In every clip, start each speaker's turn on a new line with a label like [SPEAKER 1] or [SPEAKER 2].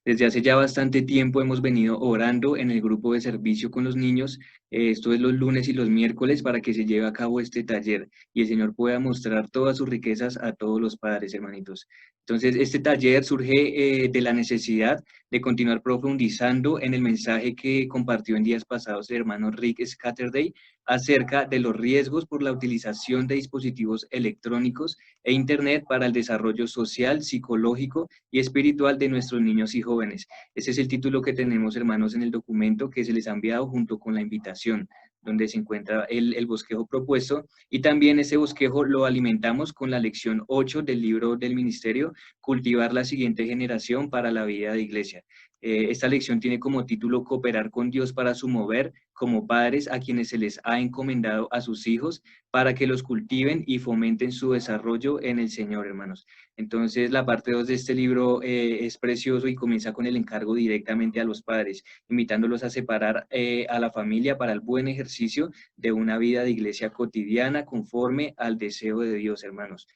[SPEAKER 1] Desde hace ya bastante tiempo hemos venido orando en el grupo de servicio con los niños, esto es los lunes y los miércoles, para que se lleve a cabo este taller y el Señor pueda mostrar todas sus riquezas a todos los padres, hermanitos. Entonces, este taller surge de la necesidad de continuar profundizando en el mensaje que compartió en días pasados el hermano Rick Scatterday acerca de los riesgos por la utilización de dispositivos electrónicos e Internet para el desarrollo social, psicológico y espiritual de nuestros niños y jóvenes. Ese es el título que tenemos, hermanos, en el documento que se les ha enviado junto con la invitación, donde se encuentra el bosquejo propuesto, y también ese bosquejo lo alimentamos con la lección 8 del libro del ministerio, Cultivar la siguiente generación para la vida de iglesia. Esta lección tiene como título Cooperar con Dios para su mover como padres a quienes se les ha encomendado a sus hijos para que los cultiven y fomenten su desarrollo en el Señor, hermanos. Entonces, la parte 2 de este libro es precioso y comienza con el encargo directamente a los padres, invitándolos a separar a la familia para el buen ejercicio de una vida de iglesia cotidiana conforme al deseo de Dios, hermanos,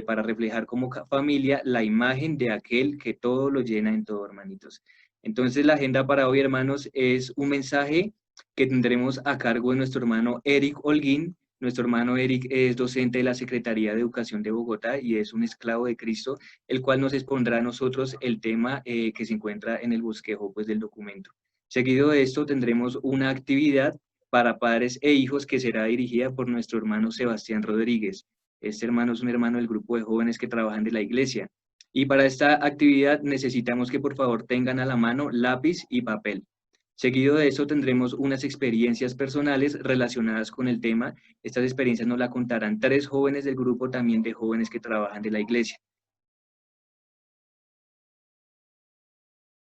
[SPEAKER 1] para reflejar como familia la imagen de aquel que todo lo llena en todo, hermanitos. Entonces, la agenda para hoy, hermanos, es un mensaje que tendremos a cargo de nuestro hermano Eric Holguín. Nuestro hermano Eric es docente de la Secretaría de Educación de Bogotá y es un esclavo de Cristo, el cual nos expondrá a nosotros el tema que se encuentra en el bosquejo pues, del documento. Seguido de esto tendremos una actividad para padres e hijos que será dirigida por nuestro hermano Sebastián Rodríguez. Este hermano es un hermano del grupo de jóvenes que trabajan de la iglesia. Y para esta actividad necesitamos que por favor tengan a la mano lápiz y papel. Seguido de eso tendremos unas experiencias personales relacionadas con el tema. Estas experiencias nos la contarán 3 jóvenes del grupo también de jóvenes que trabajan de la iglesia.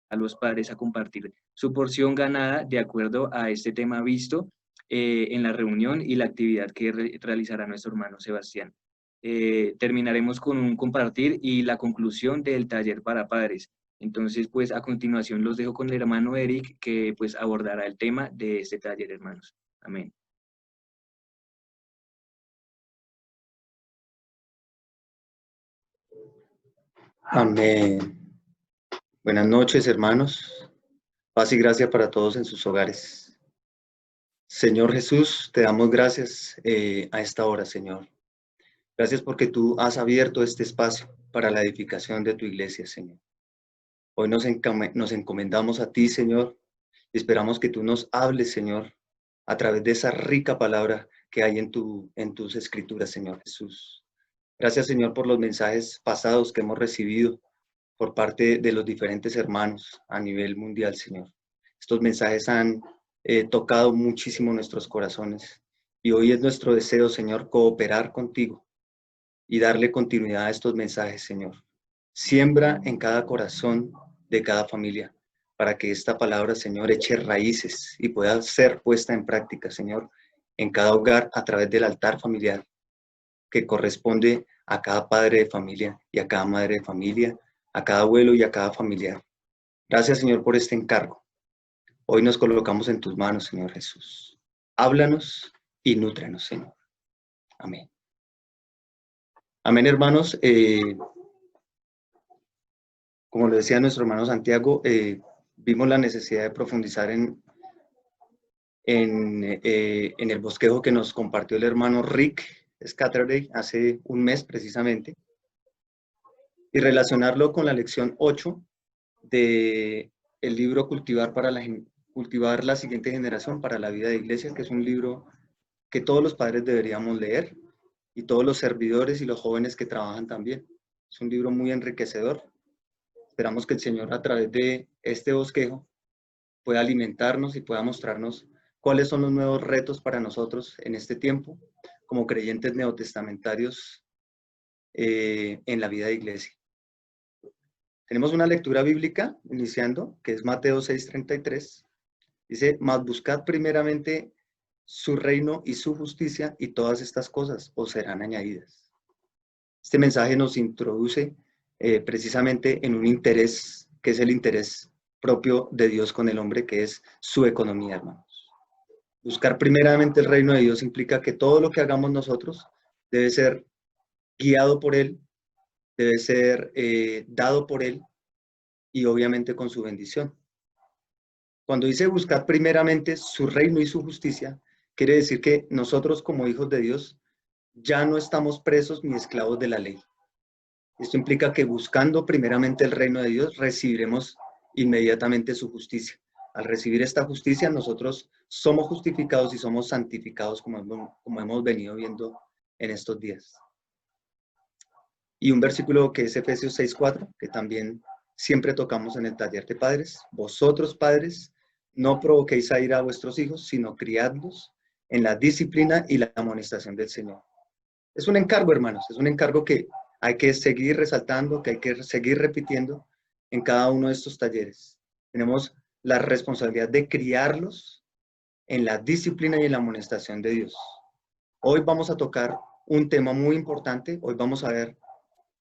[SPEAKER 1] A los padres a compartir su porción ganada de acuerdo a este tema visto en la reunión y la actividad que realizará nuestro hermano Sebastián. Terminaremos con un compartir y la conclusión del taller para padres. Entonces, pues a continuación los dejo con el hermano Eric, que pues abordará el tema de este taller, hermanos. Amén.
[SPEAKER 2] Amén. Buenas noches, hermanos. Paz y gracia para todos en sus hogares. Señor Jesús, te damos gracias a esta hora, Señor. Gracias porque tú has abierto este espacio para la edificación de tu iglesia, Señor. Hoy nos encomendamos a ti, Señor, y esperamos que tú nos hables, Señor, a través de esa rica palabra que hay en tus escrituras, Señor Jesús. Gracias, Señor, por los mensajes pasados que hemos recibido por parte de los diferentes hermanos a nivel mundial, Señor. Estos mensajes han tocado muchísimo nuestros corazones y hoy es nuestro deseo, Señor, cooperar contigo y darle continuidad a estos mensajes, Señor. Siembra en cada corazón de cada familia para que esta palabra, Señor, eche raíces y pueda ser puesta en práctica, Señor, en cada hogar a través del altar familiar que corresponde a cada padre de familia y a cada madre de familia, a cada abuelo y a cada familiar. Gracias, Señor, por este encargo. Hoy nos colocamos en tus manos, Señor Jesús. Háblanos y nútrenos, Señor. Amén. Amén, hermanos. Como lo decía nuestro hermano Santiago, vimos la necesidad de profundizar en el bosquejo que nos compartió el hermano Rick Scatterday hace un mes precisamente, y relacionarlo con la lección 8 del libro Cultivar la siguiente generación para la vida de iglesia, que es un libro que todos los padres deberíamos leer y todos los servidores y los jóvenes que trabajan también. Es un libro muy enriquecedor. Esperamos que el Señor a través de este bosquejo pueda alimentarnos y pueda mostrarnos cuáles son los nuevos retos para nosotros en este tiempo como creyentes neotestamentarios en la vida de iglesia. Tenemos una lectura bíblica iniciando, que es Mateo 6:33. Dice, mas buscad primeramente su reino y su justicia, y todas estas cosas os serán añadidas. Este mensaje nos introduce precisamente en un interés, que es el interés propio de Dios con el hombre, que es su economía, hermanos. Buscar primeramente el reino de Dios implica que todo lo que hagamos nosotros debe ser guiado por Él, debe ser dado por Él, y obviamente con su bendición. Cuando dice buscar primeramente su reino y su justicia, quiere decir que nosotros como hijos de Dios ya no estamos presos ni esclavos de la ley. Esto implica que buscando primeramente el reino de Dios, recibiremos inmediatamente su justicia. Al recibir esta justicia, nosotros somos justificados y somos santificados, como hemos venido viendo en estos días. Y un versículo que es Efesios 6:4, que también siempre tocamos en el taller de padres. Vosotros, padres, no provoquéis a ira a vuestros hijos, sino criadlos en la disciplina y la amonestación del Señor. Es un encargo, hermanos, es un encargo que hay que seguir resaltando, que hay que seguir repitiendo en cada uno de estos talleres. Tenemos la responsabilidad de criarlos en la disciplina y en la amonestación de Dios. Hoy vamos a tocar un tema muy importante. Hoy vamos a ver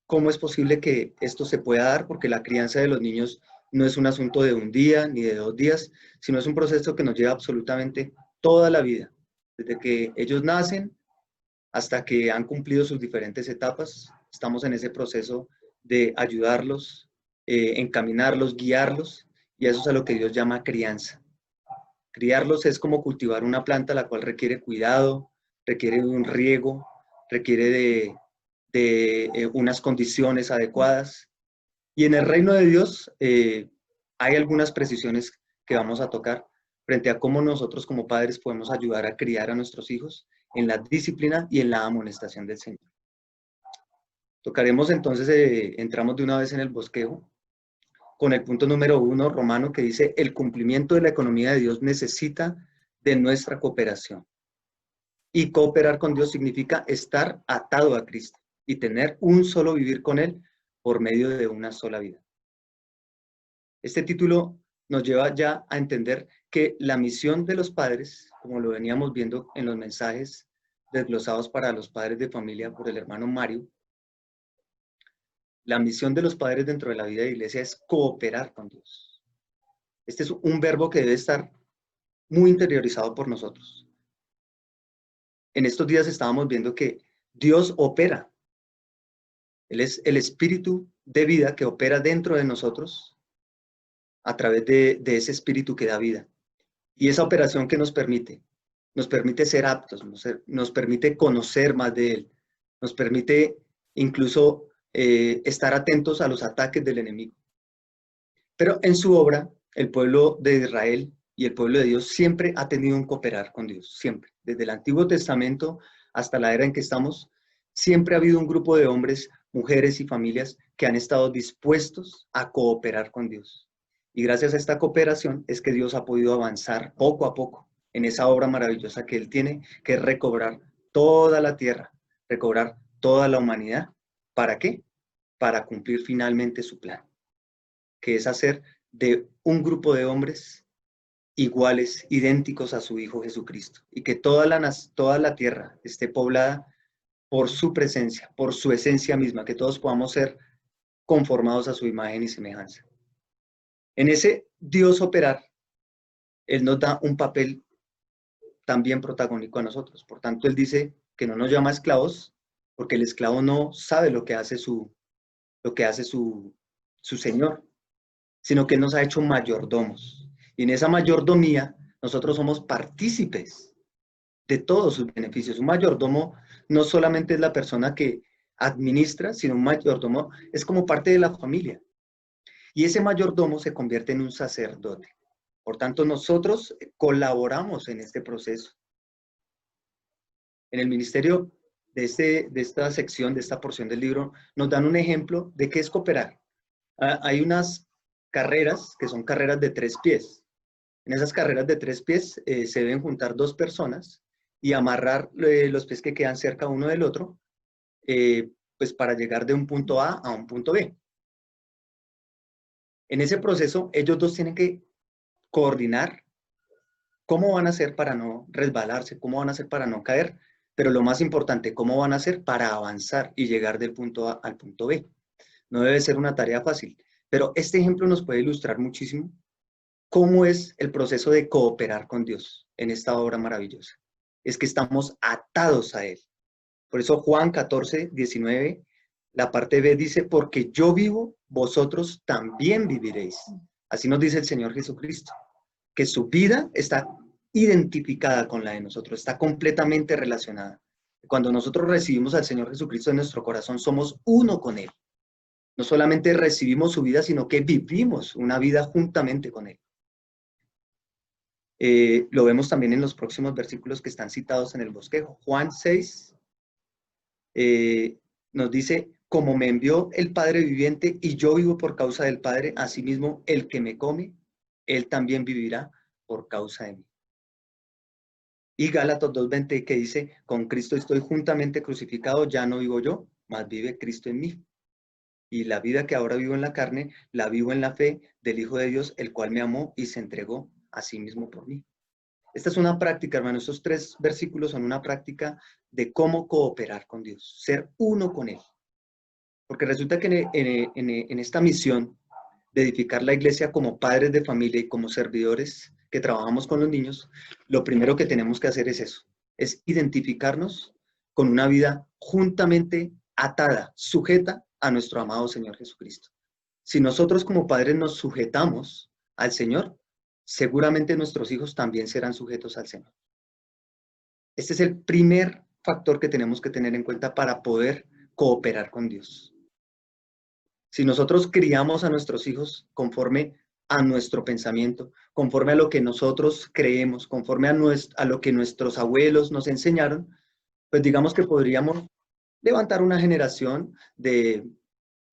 [SPEAKER 2] cómo es posible que esto se pueda dar, porque la crianza de los niños no es un asunto de un día ni de 2 días, sino es un proceso que nos lleva absolutamente toda la vida, desde que ellos nacen hasta que han cumplido sus diferentes etapas. Estamos en ese proceso de ayudarlos, encaminarlos, guiarlos, y eso es a lo que Dios llama crianza. Criarlos es como cultivar una planta, la cual requiere cuidado, requiere de un riego, requiere de unas condiciones adecuadas. Y en el reino de Dios hay algunas precisiones que vamos a tocar frente a cómo nosotros como padres podemos ayudar a criar a nuestros hijos en la disciplina y en la amonestación del Señor. Tocaremos entonces, entramos de una vez en el bosquejo, con el punto número 1 romano, que dice: el cumplimiento de la economía de Dios necesita de nuestra cooperación. Y cooperar con Dios significa estar atado a Cristo y tener un solo vivir con Él por medio de una sola vida. Este título nos lleva ya a entender que la misión de los padres, como lo veníamos viendo en los mensajes desglosados para los padres de familia por el hermano Mario, la misión de los padres dentro de la vida de iglesia es cooperar con Dios. Este es un verbo que debe estar muy interiorizado por nosotros. En estos días estábamos viendo que Dios opera. Él es el espíritu de vida que opera dentro de nosotros a través de ese espíritu que da vida. Y esa operación que nos permite ser aptos, nos permite conocer más de Él, nos permite incluso estar atentos a los ataques del enemigo. Pero en su obra, el pueblo de Israel y el pueblo de Dios siempre ha tenido un cooperar con Dios, siempre. Desde el Antiguo Testamento hasta la era en que estamos, siempre ha habido un grupo de hombres, mujeres y familias que han estado dispuestos a cooperar con Dios. Y gracias a esta cooperación es que Dios ha podido avanzar poco a poco en esa obra maravillosa que Él tiene, que es recobrar toda la tierra, recobrar toda la humanidad. ¿Para qué? Para cumplir finalmente su plan, que es hacer de un grupo de hombres iguales, idénticos a su Hijo Jesucristo, y que toda la tierra esté poblada por su presencia, por su esencia misma, que todos podamos ser conformados a su imagen y semejanza. En ese Dios operar, Él nos da un papel también protagónico a nosotros. Por tanto, Él dice que no nos llama esclavos, porque el esclavo no sabe lo que hace su Señor, sino que Él nos ha hecho mayordomos. Y en esa mayordomía, nosotros somos partícipes de todos sus beneficios. Un mayordomo no solamente es la persona que administra, sino un mayordomo es como parte de la familia. Y ese mayordomo se convierte en un sacerdote. Por tanto, nosotros colaboramos en este proceso. En el ministerio de esta sección, de esta porción del libro, nos dan un ejemplo de qué es cooperar. Hay unas carreras que son carreras de 3 pies. En esas carreras de 3 pies se deben juntar 2 personas y amarrar los pies que quedan cerca uno del otro, pues para llegar de un punto A a un punto B. En ese proceso, ellos dos tienen que coordinar cómo van a hacer para no resbalarse, cómo van a hacer para no caer, pero lo más importante, cómo van a hacer para avanzar y llegar del punto A al punto B. No debe ser una tarea fácil, pero este ejemplo nos puede ilustrar muchísimo cómo es el proceso de cooperar con Dios en esta obra maravillosa. Es que estamos atados a Él. Por eso Juan 14, 19, la parte B dice: porque yo vivo vosotros también viviréis. Así nos dice el Señor Jesucristo, que su vida está identificada con la de nosotros, está completamente relacionada. Cuando nosotros recibimos al Señor Jesucristo en nuestro corazón, somos uno con Él. No solamente recibimos su vida, sino que vivimos una vida juntamente con Él. Lo vemos también en los próximos versículos que están citados en el bosquejo. Juan 6 nos dice, como me envió el Padre viviente y yo vivo por causa del Padre, asimismo el que me come, él también vivirá por causa de mí. Y Gálatas 2:20 que dice, con Cristo estoy juntamente crucificado, ya no vivo yo, mas vive Cristo en mí. Y la vida que ahora vivo en la carne, la vivo en la fe del Hijo de Dios, el cual me amó y se entregó a sí mismo por mí. Esta es una práctica, hermano. Estos 3 versículos son una práctica de cómo cooperar con Dios, ser uno con Él. Porque resulta que en esta misión de edificar la iglesia como padres de familia y como servidores que trabajamos con los niños, lo primero que tenemos que hacer es eso, es identificarnos con una vida juntamente atada, sujeta a nuestro amado Señor Jesucristo. Si nosotros como padres nos sujetamos al Señor, seguramente nuestros hijos también serán sujetos al Señor. Este es el primer factor que tenemos que tener en cuenta para poder cooperar con Dios. Si nosotros criamos a nuestros hijos conforme a nuestro pensamiento, conforme a lo que nosotros creemos, conforme a lo que nuestros abuelos nos enseñaron, pues digamos que podríamos levantar una generación de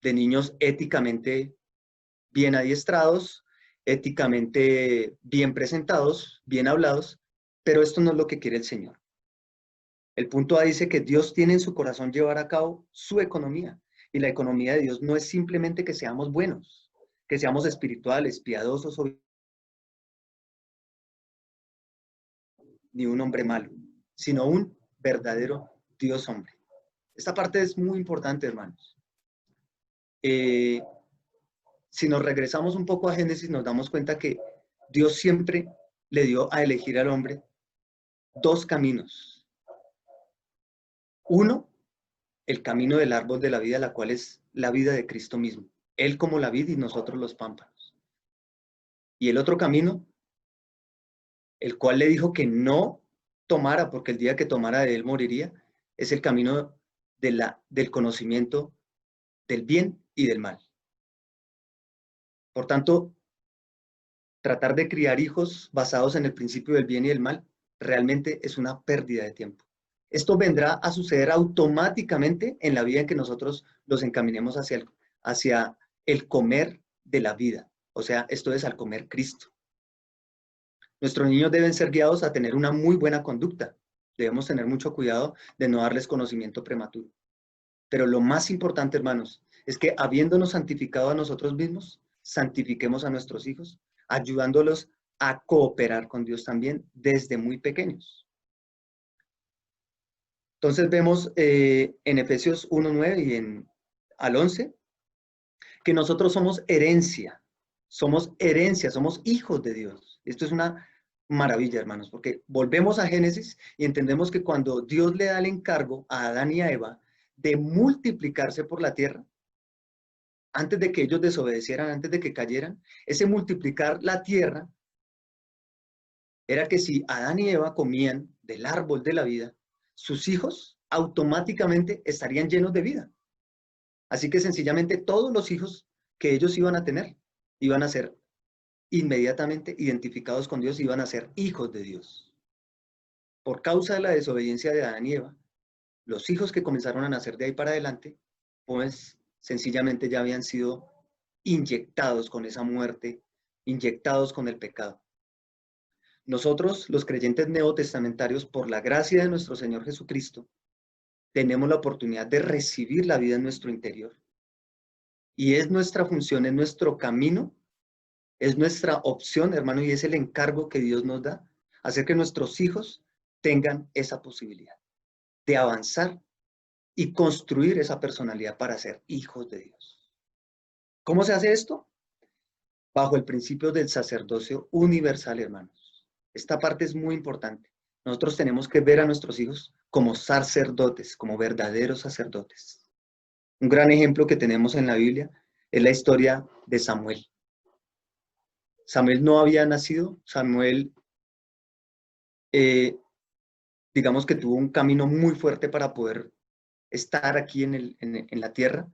[SPEAKER 2] niños éticamente bien adiestrados, éticamente bien presentados, bien hablados, pero esto no es lo que quiere el Señor. El punto A dice que Dios tiene en su corazón llevar a cabo su economía, y la economía de Dios no es simplemente que seamos buenos, que seamos espirituales, piadosos, ni un hombre malo, sino un verdadero Dios hombre. Esta parte es muy importante, hermanos. Si nos regresamos un poco a Génesis, nos damos cuenta que Dios siempre le dio a elegir al hombre 2 caminos. Uno, el camino del árbol de la vida, la cual es la vida de Cristo mismo. Él como la vid y nosotros los pámpanos. Y el otro camino, el cual le dijo que no tomara, porque el día que tomara de él moriría, es el camino del conocimiento del bien y del mal. Por tanto, tratar de criar hijos basados en el principio del bien y del mal realmente es una pérdida de tiempo. Esto vendrá a suceder automáticamente en la vida en que nosotros los encaminemos hacia el comer de la vida. O sea, esto es al comer Cristo. Nuestros niños deben ser guiados a tener una muy buena conducta. Debemos tener mucho cuidado de no darles conocimiento prematuro. Pero lo más importante, hermanos, es que habiéndonos santificado a nosotros mismos, santifiquemos a nuestros hijos, ayudándolos a cooperar con Dios también desde muy pequeños. Entonces vemos en Efesios 1:9 y al 11, que nosotros somos herencia, somos hijos de Dios. Esto es una maravilla, hermanos, porque volvemos a Génesis y entendemos que cuando Dios le da el encargo a Adán y a Eva de multiplicarse por la tierra, antes de que ellos desobedecieran, antes de que cayeran, ese multiplicar la tierra era que si Adán y Eva comían del árbol de la vida, sus hijos automáticamente estarían llenos de vida. Así que sencillamente todos los hijos que ellos iban a tener iban a ser inmediatamente identificados con Dios, iban a ser hijos de Dios. Por causa de la desobediencia de Adán y Eva, los hijos que comenzaron a nacer de ahí para adelante, pues sencillamente ya habían sido inyectados con esa muerte, inyectados con el pecado. Nosotros, los creyentes neotestamentarios, por la gracia de nuestro Señor Jesucristo, tenemos la oportunidad de recibir la vida en nuestro interior. Y es nuestra función, es nuestro camino, es nuestra opción, hermano, y es el encargo que Dios nos da, hacer que nuestros hijos tengan esa posibilidad de avanzar y construir esa personalidad para ser hijos de Dios. ¿Cómo se hace esto? Bajo el principio del sacerdocio universal, hermanos. Esta parte es muy importante. Nosotros tenemos que ver a nuestros hijos como sacerdotes, como verdaderos sacerdotes. Un gran ejemplo que tenemos en la Biblia es la historia de Samuel. Samuel no había nacido, Samuel, digamos que tuvo un camino muy fuerte para poder estar aquí en la tierra,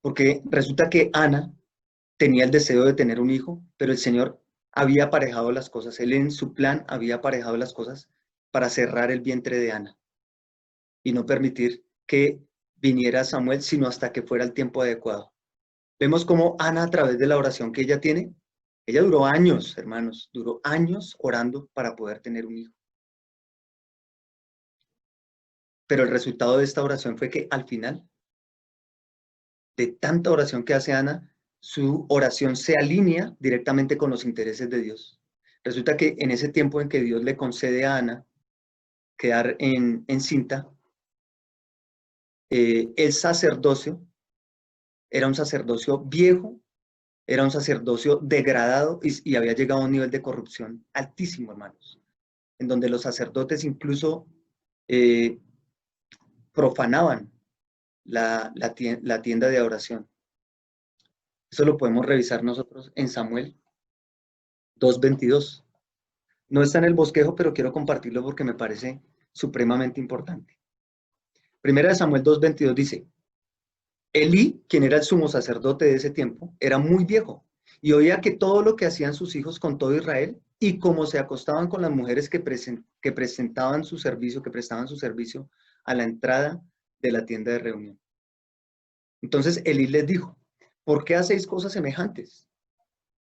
[SPEAKER 2] porque resulta que Ana tenía el deseo de tener un hijo, pero el Señor había aparejado las cosas, Él en su plan había aparejado las cosas para cerrar el vientre de Ana y no permitir que viniera Samuel, sino hasta que fuera el tiempo adecuado. Vemos cómo Ana, a través de la oración que ella tiene, ella duró años, hermanos, duró años orando para poder tener un hijo. Pero el resultado de esta oración fue que al final, de tanta oración que hace Ana, su oración se alinea directamente con los intereses de Dios. Resulta que en ese tiempo en que Dios le concede a Ana quedar encinta, el sacerdocio era un sacerdocio viejo, era un sacerdocio degradado y había llegado a un nivel de corrupción altísimo, hermanos, en donde los sacerdotes incluso profanaban la tienda de oración. Eso lo podemos revisar nosotros en Samuel 2:22. No está en el bosquejo, pero quiero compartirlo porque me parece supremamente importante. Primera de Samuel 2:22 dice, Elí, quien era el sumo sacerdote de ese tiempo, era muy viejo y oía que todo lo que hacían sus hijos con todo Israel y cómo se acostaban con las mujeres que prestaban su servicio a la entrada de la tienda de reunión. Entonces Elí les dijo, ¿por qué hacéis cosas semejantes?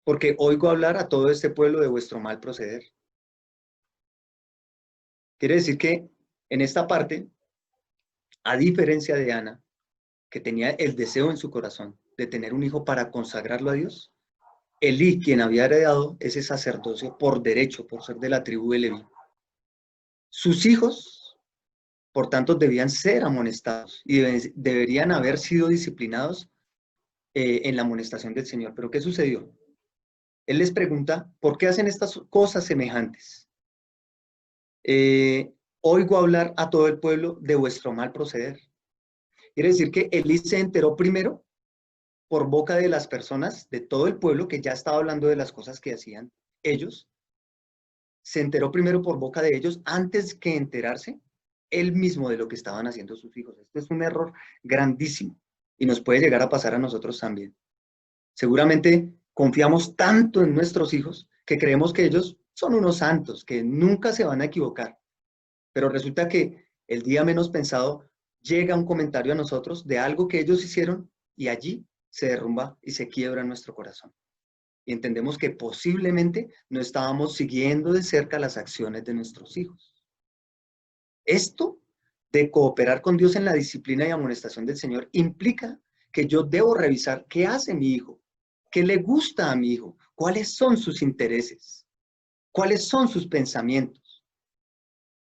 [SPEAKER 2] Porque oigo hablar a todo este pueblo de vuestro mal proceder. Quiere decir que en esta parte, a diferencia de Ana, que tenía el deseo en su corazón de tener un hijo para consagrarlo a Dios, Elí, quien había heredado ese sacerdocio por derecho, por ser de la tribu de Leví, sus hijos, por tanto, debían ser amonestados y deberían haber sido disciplinados en la amonestación del Señor. Pero ¿qué sucedió? Él les pregunta, ¿por qué hacen estas cosas semejantes? Oigo hablar a todo el pueblo de vuestro mal proceder. Quiere decir que Elí se enteró primero por boca de las personas, de todo el pueblo que ya estaba hablando de las cosas que hacían ellos. Se enteró primero por boca de ellos antes que enterarse él mismo de lo que estaban haciendo sus hijos. Esto es un error grandísimo y nos puede llegar a pasar a nosotros también. Seguramente confiamos tanto en nuestros hijos que creemos que ellos son unos santos, que nunca se van a equivocar. Pero resulta que el día menos pensado llega un comentario a nosotros de algo que ellos hicieron y allí se derrumba y se quiebra nuestro corazón. Y entendemos que posiblemente no estábamos siguiendo de cerca las acciones de nuestros hijos. Esto de cooperar con Dios en la disciplina y amonestación del Señor implica que yo debo revisar qué hace mi hijo, qué le gusta a mi hijo, cuáles son sus intereses, cuáles son sus pensamientos.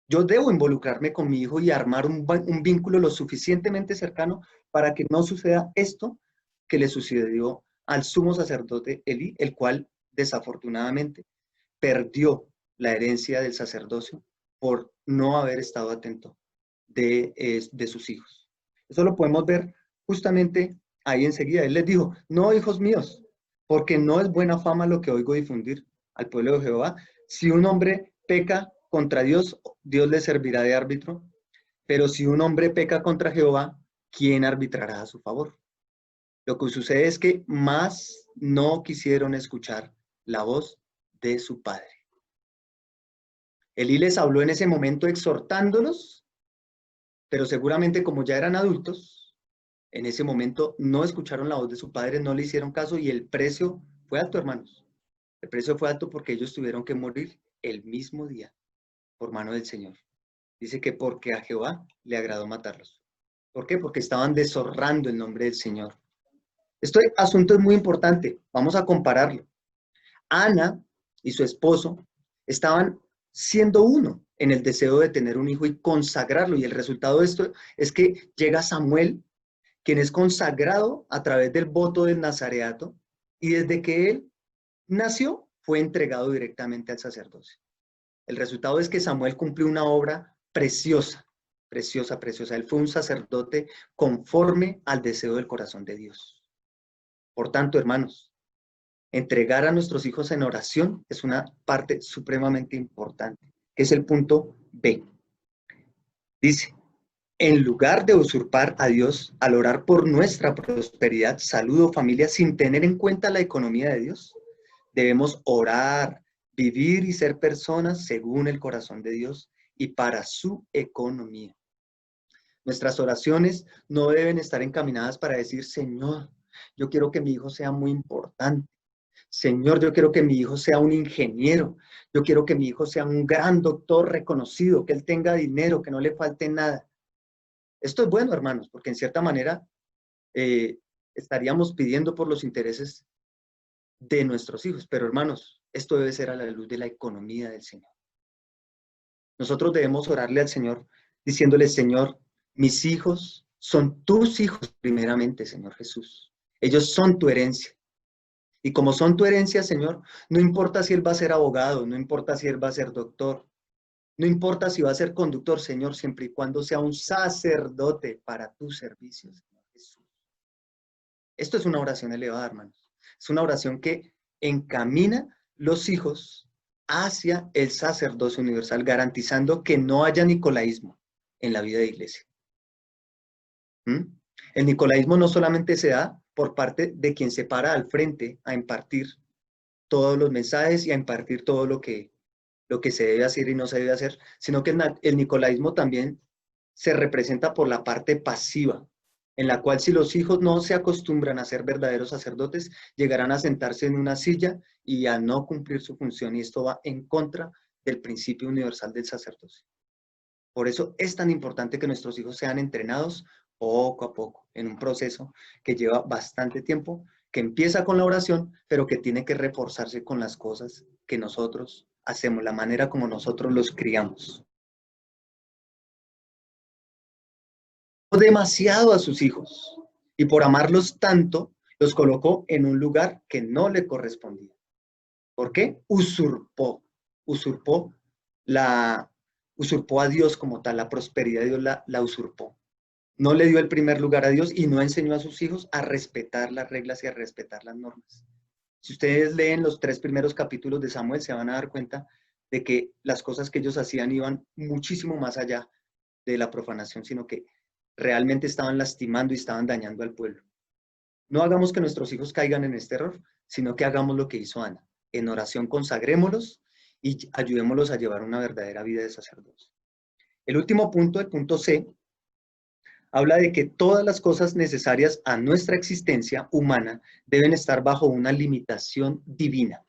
[SPEAKER 2] Yo debo involucrarme con mi hijo y armar un vínculo lo suficientemente cercano para que no suceda esto que le sucedió al sumo sacerdote Elí, el cual desafortunadamente perdió la herencia del sacerdocio por no haber estado atento de sus hijos. Eso lo podemos ver justamente ahí enseguida. Él les dijo, no, hijos míos, porque no es buena fama lo que oigo difundir al pueblo de Jehová. Si un hombre peca contra Dios, Dios le servirá de árbitro, pero si un hombre peca contra Jehová, ¿quién arbitrará a su favor? Lo que sucede es que más no quisieron escuchar la voz de su padre. Elí les habló en ese momento exhortándolos, pero seguramente como ya eran adultos, en ese momento no escucharon la voz de su padre, no le hicieron caso y el precio fue alto, hermanos. El precio fue alto porque ellos tuvieron que morir el mismo día por mano del Señor. Dice que porque a Jehová le agradó matarlos. ¿Por qué? Porque estaban deshonrando el nombre del Señor. Este asunto es muy importante. Vamos a compararlo. Ana y su esposo estaban siendo uno en el deseo de tener un hijo y consagrarlo. Y el resultado de esto es que llega Samuel, quien es consagrado a través del voto del nazareato, y desde que él nació fue entregado directamente al sacerdocio. El resultado es que Samuel cumplió una obra preciosa, preciosa, preciosa. Él fue un sacerdote conforme al deseo del corazón de Dios. Por tanto, hermanos, entregar a nuestros hijos en oración es una parte supremamente importante, que es el punto B. Dice, en lugar de usurpar a Dios al orar por nuestra prosperidad, salud o familia sin tener en cuenta la economía de Dios, debemos orar, vivir y ser personas según el corazón de Dios y para su economía. Nuestras oraciones no deben estar encaminadas para decir, Señor, yo quiero que mi hijo sea muy importante. Señor, yo quiero que mi hijo sea un ingeniero. Yo quiero que mi hijo sea un gran doctor reconocido, que él tenga dinero, que no le falte nada. Esto es bueno, hermanos, porque en cierta manera estaríamos pidiendo por los intereses de nuestros hijos. Pero, hermanos, esto debe ser a la luz de la economía del Señor. Nosotros debemos orarle al Señor diciéndole, Señor, mis hijos son tus hijos primeramente, Señor Jesús. Ellos son tu herencia. Y como son tu herencia, Señor, no importa si él va a ser abogado, no importa si él va a ser doctor, no importa si va a ser conductor, Señor, siempre y cuando sea un sacerdote para tu servicio, Señor Jesús. Esto es una oración elevada, hermanos. Es una oración que encamina los hijos hacia el sacerdocio universal, garantizando que no haya nicolaísmo en la vida de iglesia. El nicolaísmo no solamente se da por parte de quien se para al frente a impartir todos los mensajes y a impartir todo lo que se debe hacer y no se debe hacer, sino que el nicolaísmo también se representa por la parte pasiva, en la cual si los hijos no se acostumbran a ser verdaderos sacerdotes, llegarán a sentarse en una silla y a no cumplir su función, y esto va en contra del principio universal del sacerdocio. Por eso es tan importante que nuestros hijos sean entrenados poco a poco, en un proceso que lleva bastante tiempo, que empieza con la oración, pero que tiene que reforzarse con las cosas que nosotros hacemos, la manera como nosotros los criamos. Demasiado a sus hijos y por amarlos tanto, los colocó en un lugar que no le correspondía. ¿Por qué? Usurpó a Dios como tal, la prosperidad de Dios la usurpó. No le dio el primer lugar a Dios y no enseñó a sus hijos a respetar las reglas y a respetar las normas. Si ustedes leen los 3 primeros capítulos de Samuel, se van a dar cuenta de que las cosas que ellos hacían iban muchísimo más allá de la profanación, sino que realmente estaban lastimando y estaban dañando al pueblo. No hagamos que nuestros hijos caigan en este error, sino que hagamos lo que hizo Ana. En oración consagrémoslos y ayudémoslos a llevar una verdadera vida de sacerdocio. El último punto, el punto C, habla de que todas las cosas necesarias a nuestra existencia humana deben estar bajo una limitación divina.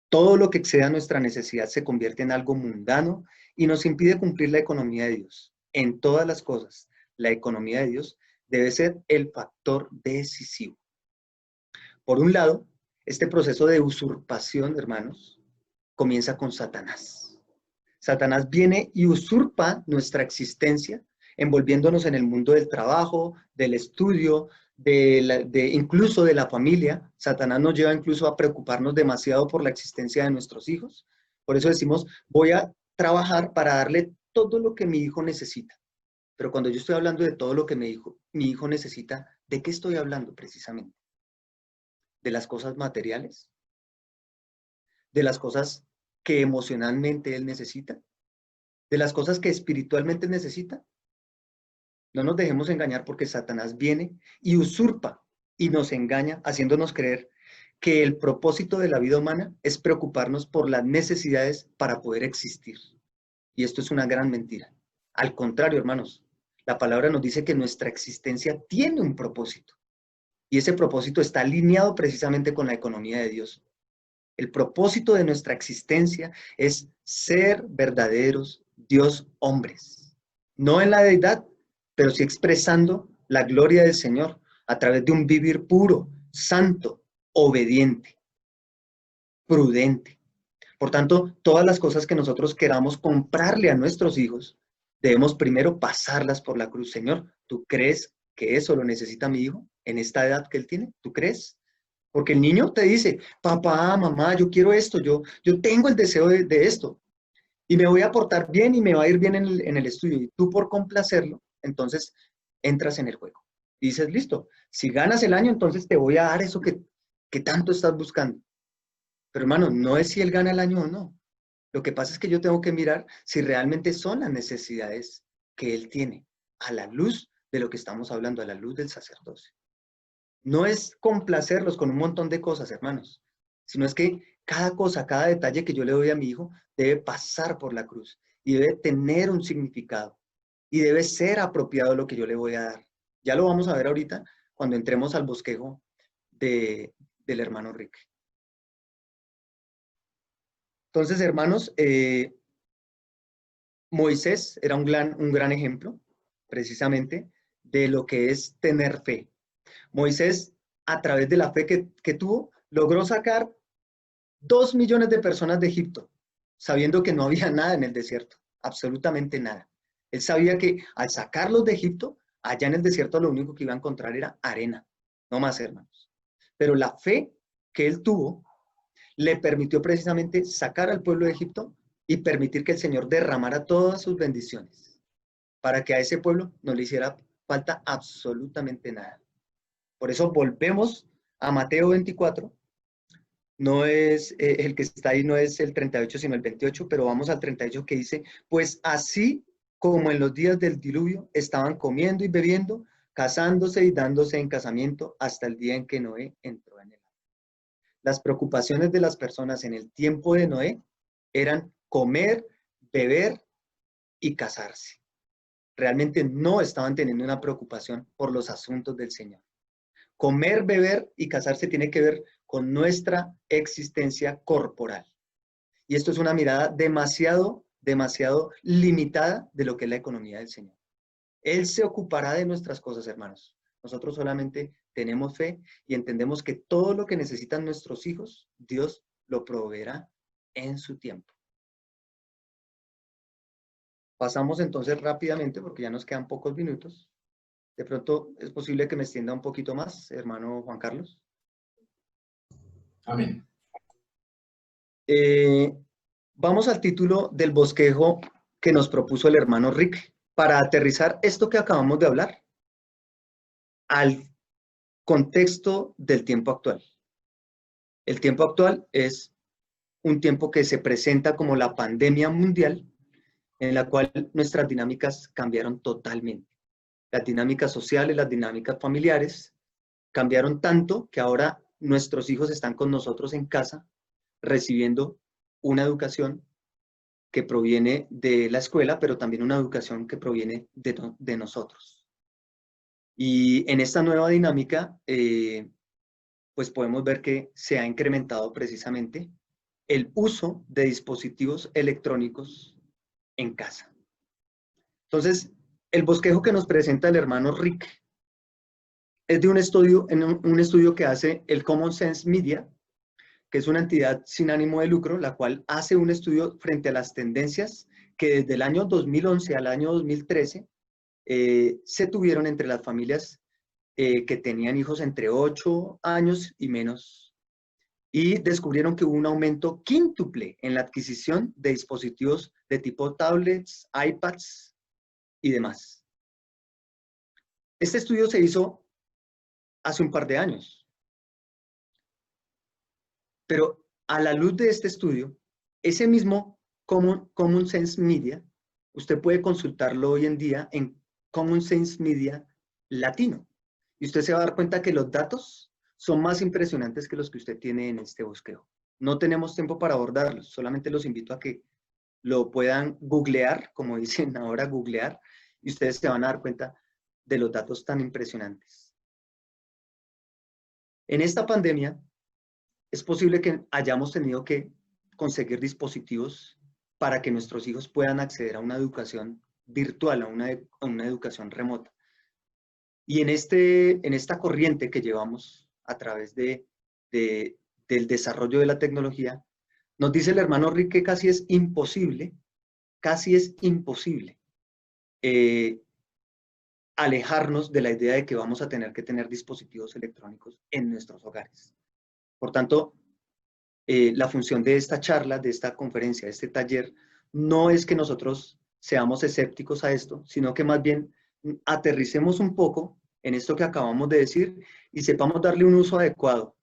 [SPEAKER 2] Todo lo que exceda nuestra necesidad se convierte en algo mundano y nos impide cumplir la economía de Dios. En todas las cosas, la economía de Dios debe ser el factor decisivo. Por un lado, este proceso de usurpación, hermanos, comienza con Satanás. Satanás viene y usurpa nuestra existencia, envolviéndonos en el mundo del trabajo, del estudio, incluso de la familia. Satanás nos lleva incluso a preocuparnos demasiado por la existencia de nuestros hijos. Por eso decimos, voy a trabajar para darle todo lo que mi hijo necesita. Pero cuando yo estoy hablando de todo lo que mi hijo necesita, ¿de qué estoy hablando precisamente? ¿De las cosas materiales? ¿De las cosas que emocionalmente él necesita? ¿De las cosas que espiritualmente necesita? No nos dejemos engañar porque Satanás viene y usurpa y nos engaña haciéndonos creer que el propósito de la vida humana es preocuparnos por las necesidades para poder existir. Y esto es una gran mentira. Al contrario, hermanos, la palabra nos dice que nuestra existencia tiene un propósito. Y ese propósito está alineado precisamente con la economía de Dios. El propósito de nuestra existencia es ser verdaderos Dios hombres. No en la deidad, pero sí expresando la gloria del Señor a través de un vivir puro, santo, obediente, prudente. Por tanto, todas las cosas que nosotros queramos comprarle a nuestros hijos, debemos primero pasarlas por la cruz. Señor, ¿tú crees que eso lo necesita mi hijo en esta edad que él tiene? ¿Tú crees? Porque el niño te dice, papá, mamá, yo quiero esto, yo tengo el deseo de esto, y me voy a portar bien y me va a ir bien en el estudio, y tú por complacerlo, entonces entras en el juego. Y dices, listo, si ganas el año, entonces te voy a dar eso que tanto estás buscando. Pero hermano, no es si él gana el año o no. Lo que pasa es que yo tengo que mirar si realmente son las necesidades que él tiene, a la luz de lo que estamos hablando, a la luz del sacerdocio. No es complacerlos con un montón de cosas, hermanos, sino es que cada cosa, cada detalle que yo le doy a mi hijo debe pasar por la cruz y debe tener un significado y debe ser apropiado lo que yo le voy a dar. Ya lo vamos a ver ahorita cuando entremos al bosquejo del hermano Rick. Entonces, hermanos, Moisés era un gran ejemplo, precisamente, de lo que es tener fe. Moisés, a través de la fe que tuvo, logró sacar 2 millones de personas de Egipto, sabiendo que no había nada en el desierto, absolutamente nada. Él sabía que al sacarlos de Egipto, allá en el desierto lo único que iba a encontrar era arena, no más, hermanos. Pero la fe que él tuvo le permitió precisamente sacar al pueblo de Egipto y permitir que el Señor derramara todas sus bendiciones, para que a ese pueblo no le hiciera falta absolutamente nada. Por eso volvemos a Mateo 24, no es el que está ahí, no es el 38, sino el 28, pero vamos al 38 que dice, pues así como en los días del diluvio estaban comiendo y bebiendo, casándose y dándose en casamiento hasta el día en que Noé entró en el arca. Las preocupaciones de las personas en el tiempo de Noé eran comer, beber y casarse. Realmente no estaban teniendo una preocupación por los asuntos del Señor. Comer, beber y casarse tiene que ver con nuestra existencia corporal. Y esto es una mirada demasiado limitada de lo que es la economía del Señor. Él se ocupará de nuestras cosas, hermanos. Nosotros solamente tenemos fe y entendemos que todo lo que necesitan nuestros hijos, Dios lo proveerá en su tiempo. Pasamos entonces rápidamente, porque ya nos quedan pocos minutos. De pronto es posible que me extienda un poquito más, hermano Juan Carlos.
[SPEAKER 3] Amén.
[SPEAKER 2] Vamos al título del bosquejo que nos propuso el hermano Rick para aterrizar esto que acabamos de hablar al contexto del tiempo actual. El tiempo actual es un tiempo que se presenta como la pandemia mundial, en la cual nuestras dinámicas cambiaron totalmente. Las dinámicas sociales, las dinámicas familiares cambiaron tanto que ahora nuestros hijos están con nosotros en casa recibiendo una educación que proviene de la escuela, pero también una educación que proviene de nosotros. Y en esta nueva dinámica, pues podemos ver que se ha incrementado precisamente el uso de dispositivos electrónicos en casa. Entonces, el bosquejo que nos presenta el hermano Rick es de un estudio que hace el Common Sense Media, que es una entidad sin ánimo de lucro, la cual hace un estudio frente a las tendencias que desde el año 2011 al año 2013 se tuvieron entre las familias que tenían hijos entre 8 años y menos, y descubrieron que hubo un aumento quíntuple en la adquisición de dispositivos de tipo tablets, iPads y demás. Este estudio se hizo hace un par de años, pero a la luz de este estudio, ese mismo Common Sense Media, usted puede consultarlo hoy en día en Common Sense Media Latino. Y usted se va a dar cuenta que los datos son más impresionantes que los que usted tiene en este bosquejo. No tenemos tiempo para abordarlos, solamente los invito a que lo puedan googlear, como dicen ahora, googlear, y ustedes se van a dar cuenta de los datos tan impresionantes. En esta pandemia, es posible que hayamos tenido que conseguir dispositivos para que nuestros hijos puedan acceder a una educación virtual, a una educación remota. Y en esta corriente que llevamos a través del desarrollo de la tecnología, nos dice el hermano Rick que casi es imposible alejarnos de la idea de que vamos a tener que tener dispositivos electrónicos en nuestros hogares. Por tanto, la función de esta charla, de esta conferencia, de este taller, no es que nosotros seamos escépticos a esto, sino que más bien aterricemos un poco en esto que acabamos de decir y sepamos darle un uso adecuado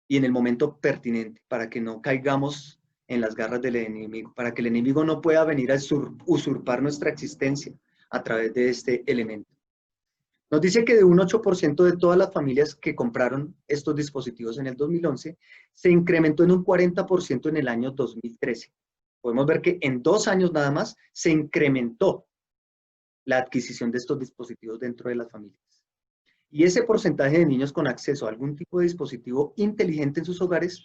[SPEAKER 2] y en el momento pertinente para que no caigamos en las garras del enemigo, para que el enemigo no pueda venir a usurpar nuestra existencia a través de este elemento. Nos dice que de un 8% de todas las familias que compraron estos dispositivos en el 2011, se incrementó en un 40% en el año 2013. Podemos ver que en 2 años nada más se incrementó la adquisición de estos dispositivos dentro de las familias. Y ese porcentaje de niños con acceso a algún tipo de dispositivo inteligente en sus hogares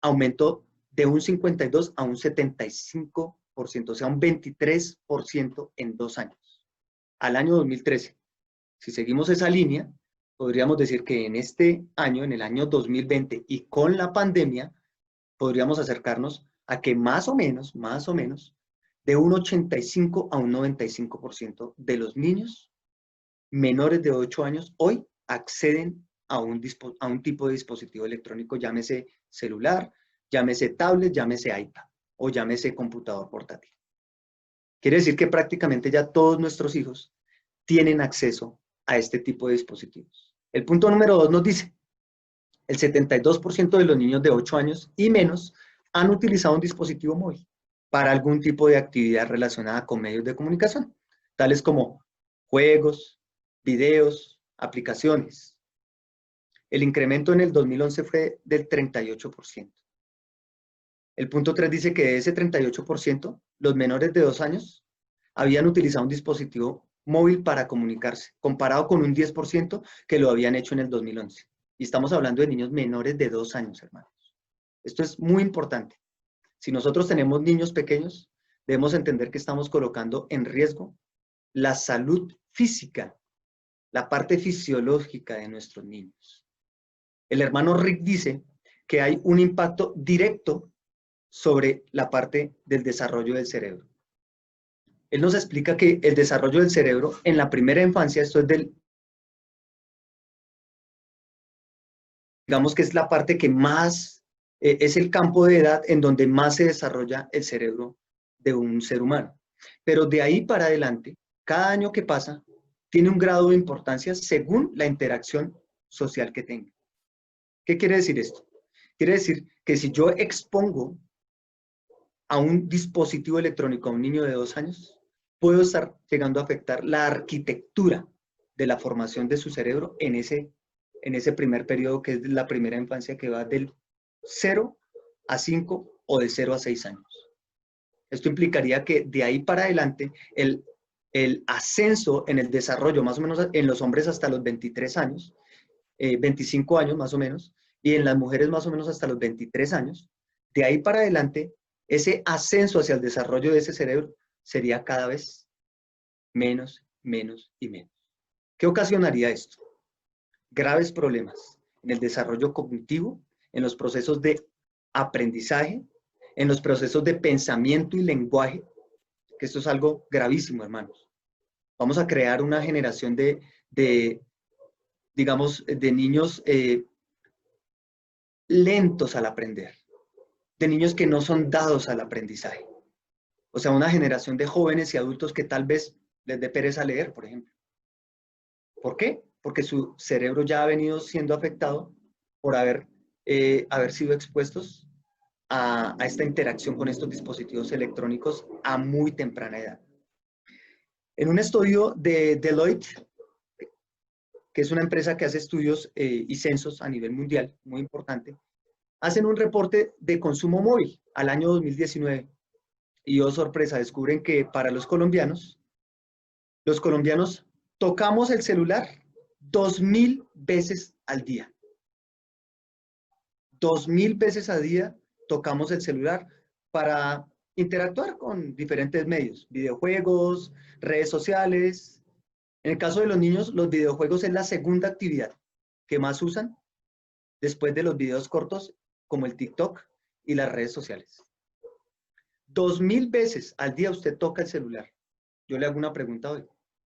[SPEAKER 2] aumentó de un 52 a un 75%, o sea, un 23% en 2 años, al año 2013. Si seguimos esa línea, podríamos decir que en este año, en el año 2020, y con la pandemia, podríamos acercarnos a que más o menos, de un 85 a un 95% de los niños menores de 8 años hoy acceden a un tipo de dispositivo electrónico, llámese celular, llámese tablet, llámese iPad o llámese computador portátil. Quiere decir que prácticamente ya todos nuestros hijos tienen acceso a este tipo de dispositivos. El punto número 2 nos dice, el 72% de los niños de 8 años y menos han utilizado un dispositivo móvil para algún tipo de actividad relacionada con medios de comunicación, tales como juegos, videos, aplicaciones. El incremento en el 2011 fue del 38%. El punto 3 dice que de ese 38%, los menores de 2 años habían utilizado un dispositivo móvil para comunicarse, comparado con un 10% que lo habían hecho en el 2011. Y estamos hablando de niños menores de 2 años, hermanos. Esto es muy importante. Si nosotros tenemos niños pequeños, debemos entender que estamos colocando en riesgo la salud física, la parte fisiológica de nuestros niños. El hermano Rick dice que hay un impacto directo sobre la parte del desarrollo del cerebro. Él nos explica que el desarrollo del cerebro en la primera infancia, esto es digamos que es la parte que más, es el campo de edad en donde más se desarrolla el cerebro de un ser humano. Pero de ahí para adelante, cada año que pasa, tiene un grado de importancia según la interacción social que tenga. ¿Qué quiere decir esto? Quiere decir que si yo expongo a un dispositivo electrónico a un niño de 2 años, puedo estar llegando a afectar la arquitectura de la formación de su cerebro en ese primer periodo que es la primera infancia, que va del 0 a 5 o de 0 a 6 años. Esto implicaría que de ahí para adelante el ascenso en el desarrollo, más o menos en los hombres hasta los 23 años, 25 años más o menos, y en las mujeres más o menos hasta los 23 años, de ahí para adelante, ese ascenso hacia el desarrollo de ese cerebro sería cada vez menos y menos. ¿Qué ocasionaría esto? Graves problemas en el desarrollo cognitivo, en los procesos de aprendizaje, en los procesos de pensamiento y lenguaje, que esto es algo gravísimo, hermanos. Vamos a crear una generación digamos, de niños lentos al aprender, de niños que no son dados al aprendizaje. O sea, una generación de jóvenes y adultos que tal vez les dé pereza leer, por ejemplo. ¿Por qué? Porque su cerebro ya ha venido siendo afectado por haber sido expuestos a esta interacción con estos dispositivos electrónicos a muy temprana edad. En un estudio de Deloitte, que es una empresa que hace estudios y censos a nivel mundial, muy importante, hacen un reporte de consumo móvil al año 2019 y, oh sorpresa, descubren que para los colombianos tocamos el celular 2000 veces al día. 2000 veces al día tocamos el celular para interactuar con diferentes medios, videojuegos, redes sociales. En el caso de los niños, los videojuegos es la segunda actividad que más usan después de los videos cortos como el TikTok y las redes sociales. 2000 veces al día usted toca el celular. Yo le hago una pregunta hoy.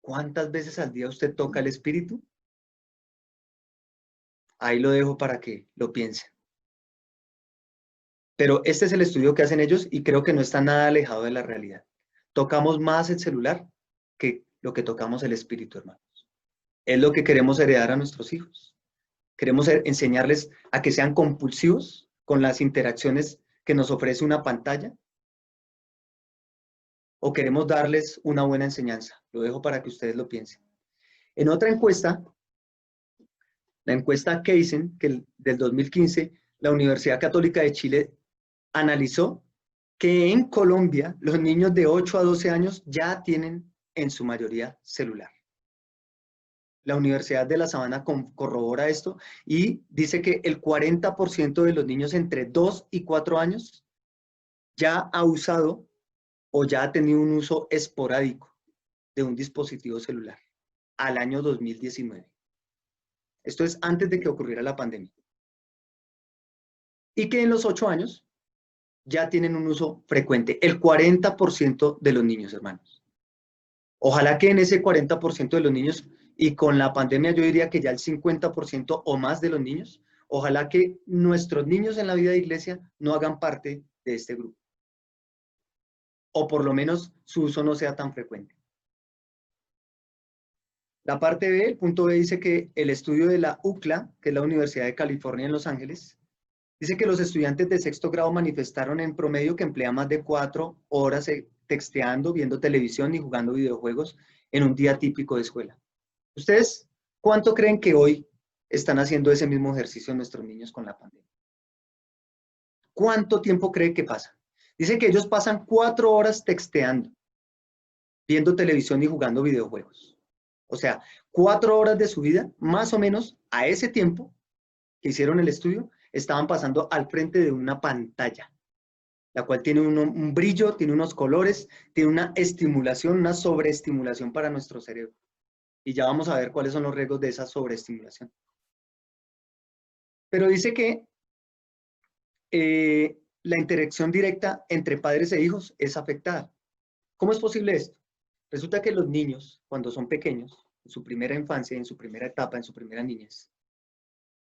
[SPEAKER 2] ¿Cuántas veces al día usted toca el espíritu? Ahí lo dejo para que lo piense. Pero este es el estudio que hacen ellos y creo que no está nada alejado de la realidad. Tocamos más el celular que lo que tocamos el espíritu, hermanos. Es lo que queremos heredar a nuestros hijos. Queremos enseñarles a que sean compulsivos con las interacciones que nos ofrece una pantalla. ¿O queremos darles una buena enseñanza? Lo dejo para que ustedes lo piensen. En otra encuesta, la encuesta Kaizen, del 2015, la Universidad Católica de Chile analizó que en Colombia los niños de 8 a 12 años ya tienen en su mayoría celular. La Universidad de La Sabana corrobora esto y dice que el 40% de los niños entre 2 y 4 años ya ha usado o ya ha tenido un uso esporádico de un dispositivo celular al año 2019. Esto es antes de que ocurriera la pandemia. Y que en los 8 años ya tienen un uso frecuente, el 40% de los niños, hermanos. Ojalá que en ese 40% de los niños, y con la pandemia yo diría que ya el 50% o más de los niños, ojalá que nuestros niños en la vida de iglesia no hagan parte de este grupo. O por lo menos su uso no sea tan frecuente. La parte B, el punto B, dice que el estudio de la UCLA, que es la Universidad de California en Los Ángeles, dice que los estudiantes de sexto grado manifestaron en promedio que emplean más de 4 horas texteando, viendo televisión y jugando videojuegos en un día típico de escuela. ¿Ustedes cuánto creen que hoy están haciendo ese mismo ejercicio nuestros niños con la pandemia? ¿Cuánto tiempo cree que pasa? Dice que ellos pasan 4 horas texteando, viendo televisión y jugando videojuegos. O sea, 4 horas de su vida, más o menos a ese tiempo que hicieron el estudio, estaban pasando al frente de una pantalla, la cual tiene un brillo, tiene unos colores, tiene una estimulación, una sobreestimulación para nuestro cerebro. Y ya vamos a ver cuáles son los riesgos de esa sobreestimulación. Pero dice que la interacción directa entre padres e hijos es afectada. ¿Cómo es posible esto? Resulta que los niños, cuando son pequeños, en su primera infancia, en su primera etapa, en su primera niñez,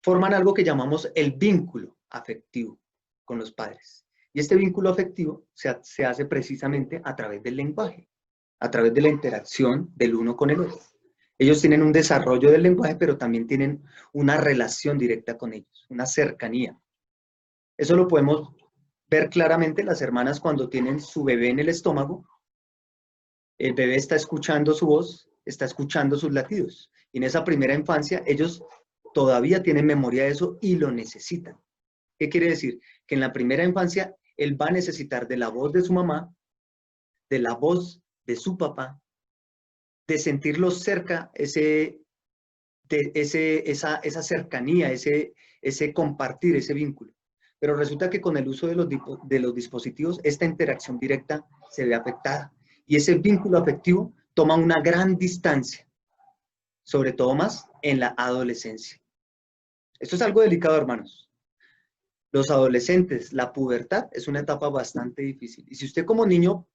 [SPEAKER 2] forman algo que llamamos el vínculo afectivo con los padres. Y este vínculo afectivo se hace precisamente a través del lenguaje, a través de la interacción del uno con el otro. Ellos tienen un desarrollo del lenguaje, pero también tienen una relación directa con ellos, una cercanía. Eso lo podemos ver claramente las hermanas cuando tienen su bebé en el estómago. El bebé está escuchando su voz, está escuchando sus latidos. Y en esa primera infancia, ellos todavía tienen memoria de eso y lo necesitan. ¿Qué quiere decir? Que en la primera infancia, él va a necesitar de la voz de su mamá, de la voz de su papá, de sentirlo cerca, esa cercanía, ese compartir, ese vínculo. Pero resulta que con el uso de los dispositivos, esta interacción directa se ve afectada. Y ese vínculo afectivo toma una gran distancia, sobre todo más en la adolescencia. Esto es algo delicado, hermanos. Los adolescentes, la pubertad es una etapa bastante difícil. Y si usted como niño,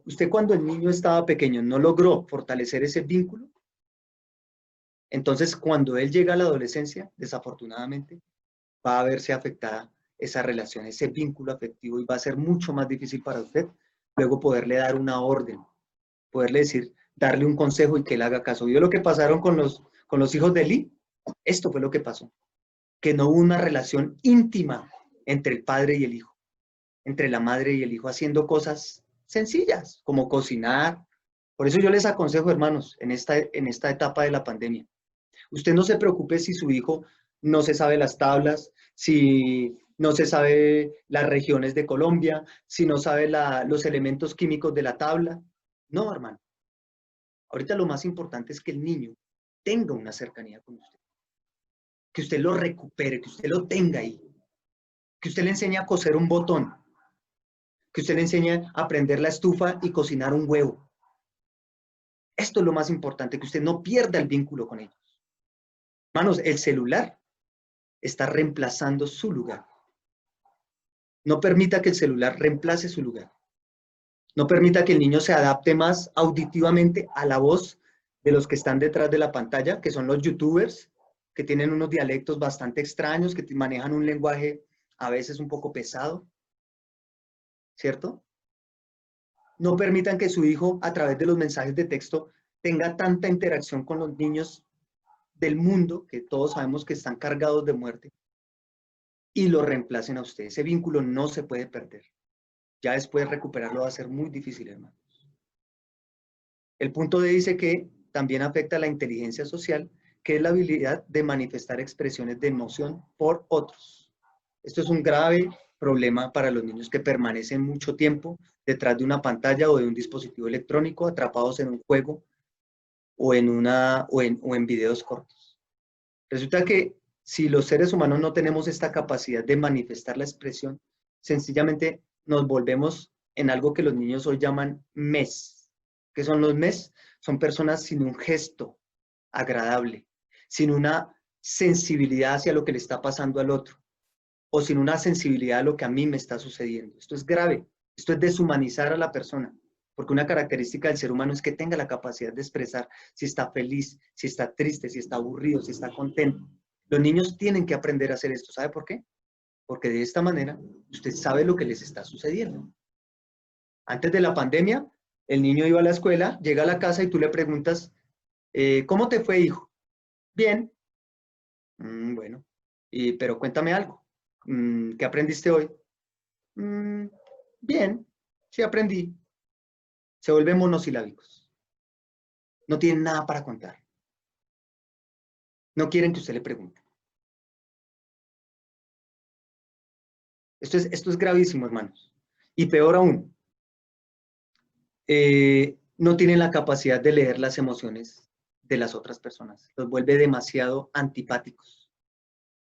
[SPEAKER 2] usted cuando el niño estaba pequeño no logró fortalecer ese vínculo, entonces cuando él llega a la adolescencia, desafortunadamente, va a verse afectada esa relación, ese vínculo afectivo, y va a ser mucho más difícil para usted luego poderle dar una orden, poderle decir, darle un consejo y que él haga caso. ¿Vio lo que pasaron con los hijos de Eli? Esto fue lo que pasó, que no hubo una relación íntima entre el padre y el hijo, entre la madre y el hijo, haciendo cosas sencillas, como cocinar. Por eso yo les aconsejo, hermanos, en esta etapa de la pandemia, usted no se preocupe si su hijo no se sabe las tablas, si no se sabe las regiones de Colombia, si no sabe los elementos químicos de la tabla. No, hermano. Ahorita lo más importante es que el niño tenga una cercanía con usted. Que usted lo recupere, que usted lo tenga ahí. Que usted le enseñe a coser un botón. Que usted le enseñe a prender la estufa y cocinar un huevo. Esto es lo más importante, que usted no pierda el vínculo con ellos. Hermanos, el celular está reemplazando su lugar. No permita que el celular reemplace su lugar. No permita que el niño se adapte más auditivamente a la voz de los que están detrás de la pantalla, que son los youtubers, que tienen unos dialectos bastante extraños, que manejan un lenguaje a veces un poco pesado, ¿cierto? No permitan que su hijo, a través de los mensajes de texto, tenga tanta interacción con los niños del mundo, que todos sabemos que están cargados de muerte, y lo reemplacen a usted. Ese vínculo no se puede perder. Ya después recuperarlo va a ser muy difícil, hermano. El punto D dice que también afecta a la inteligencia social, que es la habilidad de manifestar expresiones de emoción por otros. Esto es un grave problema para los niños que permanecen mucho tiempo detrás de una pantalla o de un dispositivo electrónico, atrapados en un juego o en videos cortos. Resulta que si los seres humanos no tenemos esta capacidad de manifestar la expresión, sencillamente nos volvemos en algo que los niños hoy llaman mes. ¿Qué son los mes? Son personas sin un gesto agradable, sin una sensibilidad hacia lo que le está pasando al otro, o sin una sensibilidad a lo que a mí me está sucediendo. Esto es grave, esto es deshumanizar a la persona, porque una característica del ser humano es que tenga la capacidad de expresar si está feliz, si está triste, si está aburrido, si está contento. Los niños tienen que aprender a hacer esto. ¿Sabe por qué? Porque de esta manera usted sabe lo que les está sucediendo. Antes de la pandemia, el niño iba a la escuela, llega a la casa y tú le preguntas, ¿cómo te fue, hijo? Bien. Bueno, pero cuéntame algo. ¿Qué aprendiste hoy? Bien, sí aprendí. Se vuelven monosilábicos. No tienen nada para contar. No quieren que usted le pregunte. Esto es gravísimo, hermanos. Y peor aún, no tienen la capacidad de leer las emociones de las otras personas. Los vuelve demasiado antipáticos.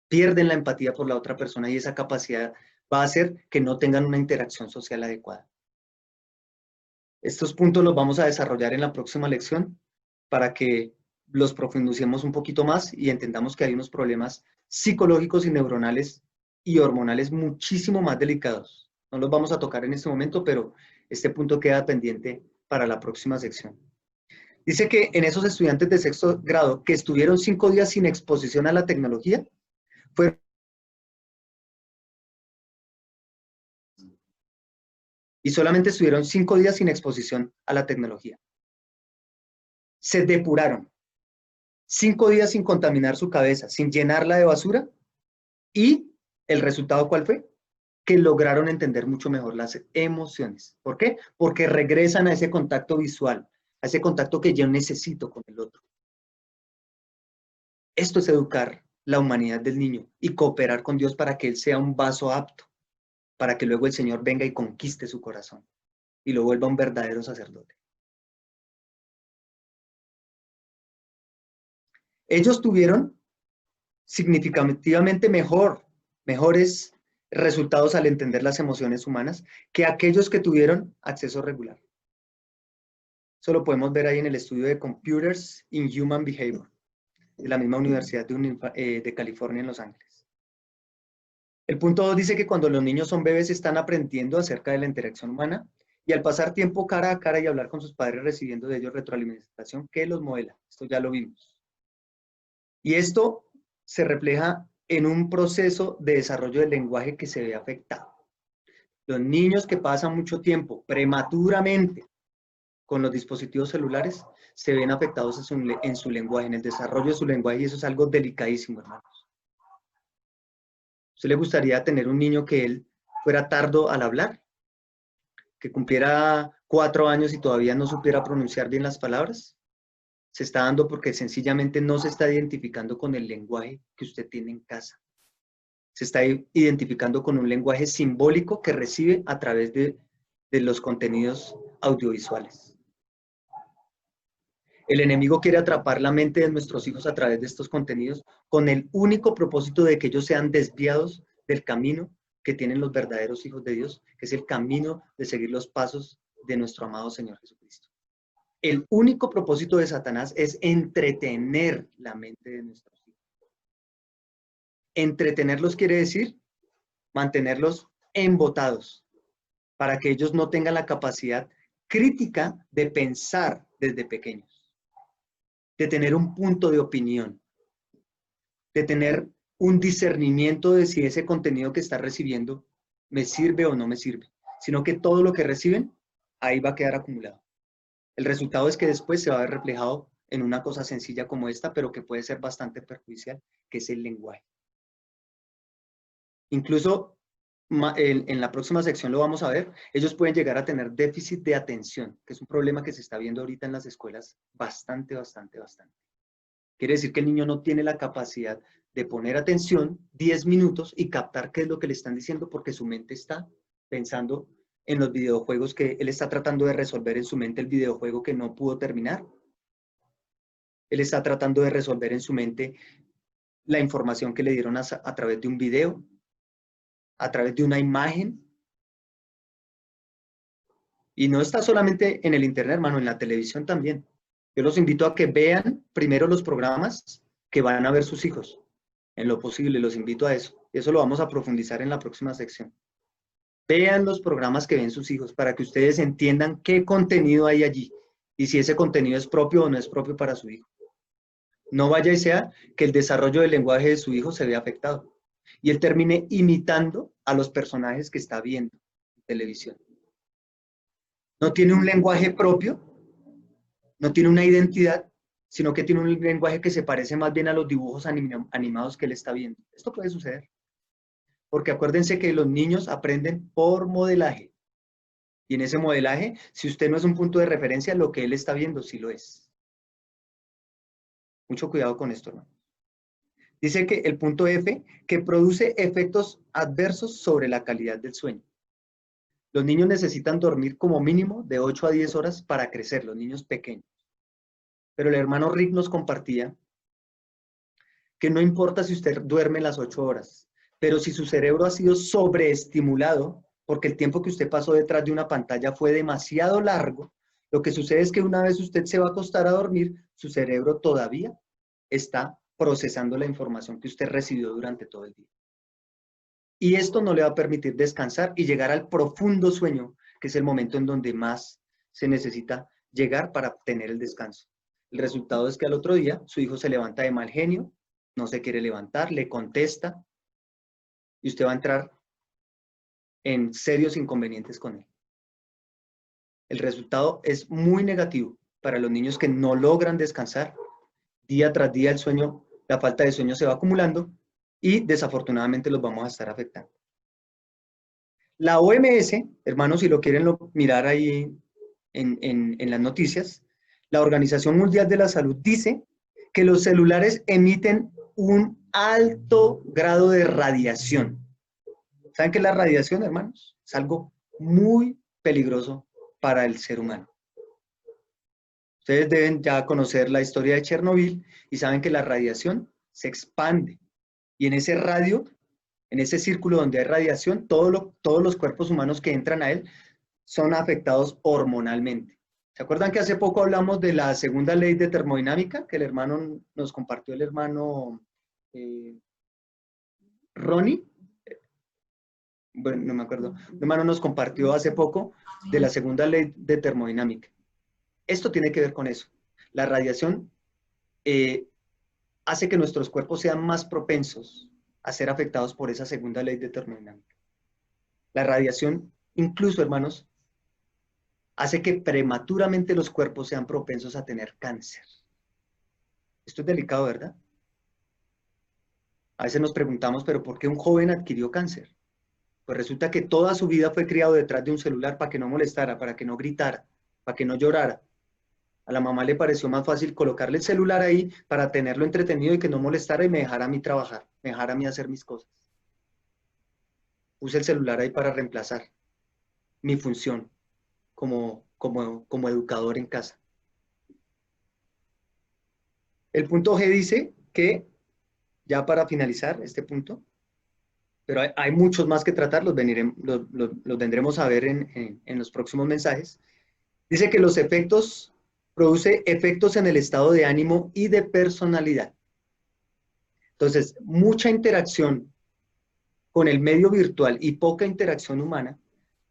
[SPEAKER 2] Pierden la empatía por la otra persona y esa capacidad va a hacer que no tengan una interacción social adecuada. Estos puntos los vamos a desarrollar en la próxima lección para que los profundicemos un poquito más y entendamos que hay unos problemas psicológicos y neuronales y hormonales muchísimo más delicados. No los vamos a tocar en este momento, pero este punto queda pendiente para la próxima sección. Dice que en esos estudiantes de sexto grado que estuvieron 5 días sin exposición a la tecnología, fue y solamente estuvieron 5 días sin exposición a la tecnología. Se depuraron. 5 días sin contaminar su cabeza, sin llenarla de basura, y el resultado, ¿cuál fue? Que lograron entender mucho mejor las emociones. ¿Por qué? Porque regresan a ese contacto visual, a ese contacto que yo necesito con el otro. Esto es educar la humanidad del niño y cooperar con Dios para que él sea un vaso apto, para que luego el Señor venga y conquiste su corazón y lo vuelva un verdadero sacerdote. Ellos tuvieron significativamente mejores resultados al entender las emociones humanas que aquellos que tuvieron acceso regular. Eso lo podemos ver ahí en el estudio de Computers in Human Behavior, de la misma Universidad de California en Los Ángeles. El punto 2 dice que cuando los niños son bebés están aprendiendo acerca de la interacción humana y al pasar tiempo cara a cara y hablar con sus padres recibiendo de ellos retroalimentación que los modela. Esto ya lo vimos. Y esto se refleja en un proceso de desarrollo del lenguaje que se ve afectado. Los niños que pasan mucho tiempo prematuramente con los dispositivos celulares se ven afectados en su lenguaje, en el desarrollo de su lenguaje, y eso es algo delicadísimo, hermanos. ¿Usted le gustaría tener un niño que él fuera tardo al hablar? ¿Que cumpliera 4 años y todavía no supiera pronunciar bien las palabras? Se está dando porque sencillamente no se está identificando con el lenguaje que usted tiene en casa. Se está identificando con un lenguaje simbólico que recibe a través de los contenidos audiovisuales. El enemigo quiere atrapar la mente de nuestros hijos a través de estos contenidos con el único propósito de que ellos sean desviados del camino que tienen los verdaderos hijos de Dios, que es el camino de seguir los pasos de nuestro amado Señor Jesucristo. El único propósito de Satanás es entretener la mente de nuestros hijos. Entretenerlos quiere decir mantenerlos embotados para que ellos no tengan la capacidad crítica de pensar desde pequeños, de tener un punto de opinión, de tener un discernimiento de si ese contenido que está recibiendo me sirve o no me sirve, sino que todo lo que reciben ahí va a quedar acumulado. El resultado es que después se va a ver reflejado en una cosa sencilla como esta, pero que puede ser bastante perjudicial, que es el lenguaje. Incluso en la próxima sección lo vamos a ver, ellos pueden llegar a tener déficit de atención, que es un problema que se está viendo ahorita en las escuelas bastante. Quiere decir que el niño no tiene la capacidad de poner atención 10 minutos y captar qué es lo que le están diciendo porque su mente está pensando en los videojuegos que él está tratando de resolver en su mente el videojuego que no pudo terminar. Él está tratando de resolver en su mente la información que le dieron a través de un video, a través de una imagen. Y no está solamente en el internet, hermano, en la televisión también. Yo los invito a que vean primero los programas que van a ver sus hijos. En lo posible, los invito a eso. Y eso lo vamos a profundizar en la próxima sección. Vean los programas que ven sus hijos para que ustedes entiendan qué contenido hay allí y si ese contenido es propio o no es propio para su hijo. No vaya y sea que el desarrollo del lenguaje de su hijo se vea afectado y él termine imitando a los personajes que está viendo en televisión. No tiene un lenguaje propio, no tiene una identidad, sino que tiene un lenguaje que se parece más bien a los dibujos animados que él está viendo. Esto puede suceder. Porque acuérdense que los niños aprenden por modelaje. Y en ese modelaje, si usted no es un punto de referencia, lo que él está viendo sí lo es. Mucho cuidado con esto, ¿no? Dice que el punto F, que produce efectos adversos sobre la calidad del sueño. Los niños necesitan dormir como mínimo de 8 a 10 horas para crecer, los niños pequeños. Pero el hermano Rick nos compartía que no importa si usted duerme las 8 horas, pero si su cerebro ha sido sobreestimulado, porque el tiempo que usted pasó detrás de una pantalla fue demasiado largo, lo que sucede es que una vez usted se va a acostar a dormir, su cerebro todavía está procesando la información que usted recibió durante todo el día. Y esto no le va a permitir descansar y llegar al profundo sueño, que es el momento en donde más se necesita llegar para obtener el descanso. El resultado es que al otro día su hijo se levanta de mal genio, no se quiere levantar, le contesta y usted va a entrar en serios inconvenientes con él. El resultado es muy negativo para los niños que no logran descansar. Día tras día el sueño, la falta de sueño se va acumulando y desafortunadamente los vamos a estar afectando. La OMS, hermanos, si lo quieren mirar ahí en las noticias, la Organización Mundial de la Salud dice que los celulares emiten un alto grado de radiación. ¿Saben qué es la radiación, hermanos? Es algo muy peligroso para el ser humano. Ustedes deben ya conocer la historia de Chernobyl y saben que la radiación se expande. Y en ese radio, en ese círculo donde hay radiación, todos los cuerpos humanos que entran a él son afectados hormonalmente. ¿Se acuerdan que hace poco hablamos de la segunda ley de termodinámica que el hermano nos compartió, el hermano Ronnie? Bueno, no me acuerdo. El hermano nos compartió hace poco de la segunda ley de termodinámica. Esto tiene que ver con eso. La radiación hace que nuestros cuerpos sean más propensos a ser afectados por esa segunda ley de termodinámica. La radiación, incluso, hermanos, hace que prematuramente los cuerpos sean propensos a tener cáncer. Esto es delicado, ¿verdad? A veces nos preguntamos, ¿pero por qué un joven adquirió cáncer? Pues resulta que toda su vida fue criado detrás de un celular para que no molestara, para que no gritara, para que no llorara. A la mamá le pareció más fácil colocarle el celular ahí para tenerlo entretenido y que no molestara y me dejara a mí trabajar, me dejara a mí hacer mis cosas. Puse el celular ahí para reemplazar mi función como educador en casa. El punto G dice que, ya para finalizar este punto, pero hay muchos más que tratar, los vendremos a ver en los próximos mensajes, dice que los efectos, produce efectos en el estado de ánimo y de personalidad. Entonces, mucha interacción con el medio virtual y poca interacción humana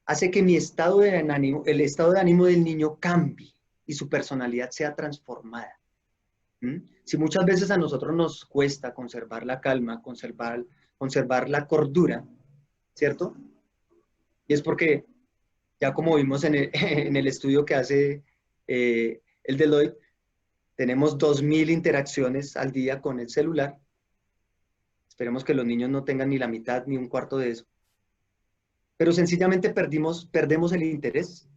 [SPEAKER 2] hace que mi estado de ánimo, el estado de ánimo del niño cambie y su personalidad sea transformada. Si muchas veces a nosotros nos cuesta conservar la calma, conservar la cordura, ¿cierto? Y es porque, ya como vimos en el estudio que hace el Deloitte, tenemos 2000 interacciones al día con el celular. Esperemos que los niños no tengan ni la mitad ni un cuarto de eso. Pero sencillamente perdemos el interés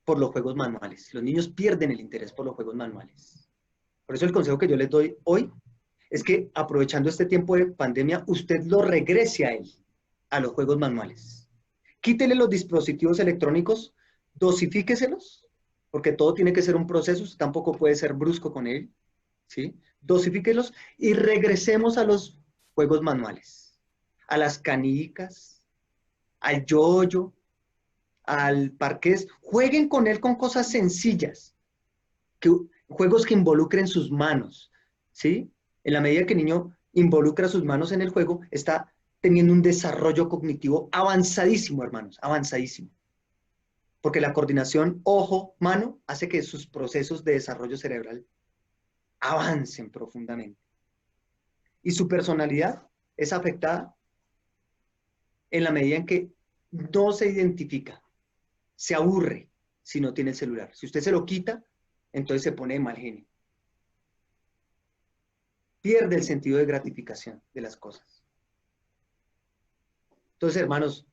[SPEAKER 2] por los juegos manuales. Los niños pierden el interés por los juegos manuales. Por eso el consejo que yo les doy hoy es que, aprovechando este tiempo de pandemia, usted lo regrese a él, a los juegos manuales. Quítele los dispositivos electrónicos, dosifíqueselos, porque todo tiene que ser un proceso, usted tampoco puede ser brusco con él, ¿sí? Dosifíquelos y regresemos a los juegos manuales, a las canicas, al yoyo, al parqués. Jueguen con él con cosas sencillas, juegos que involucren sus manos, ¿sí? En la medida que el niño involucra sus manos en el juego, está teniendo un desarrollo cognitivo avanzadísimo, hermanos, avanzadísimo. Porque la coordinación ojo-mano hace que sus procesos de desarrollo cerebral avancen profundamente. Y su personalidad es afectada en la medida en que no se identifica, se aburre si no tiene el celular. Si usted se lo quita, entonces se pone de mal genio. Pierde el sentido de gratificación de las cosas. Entonces, hermanos,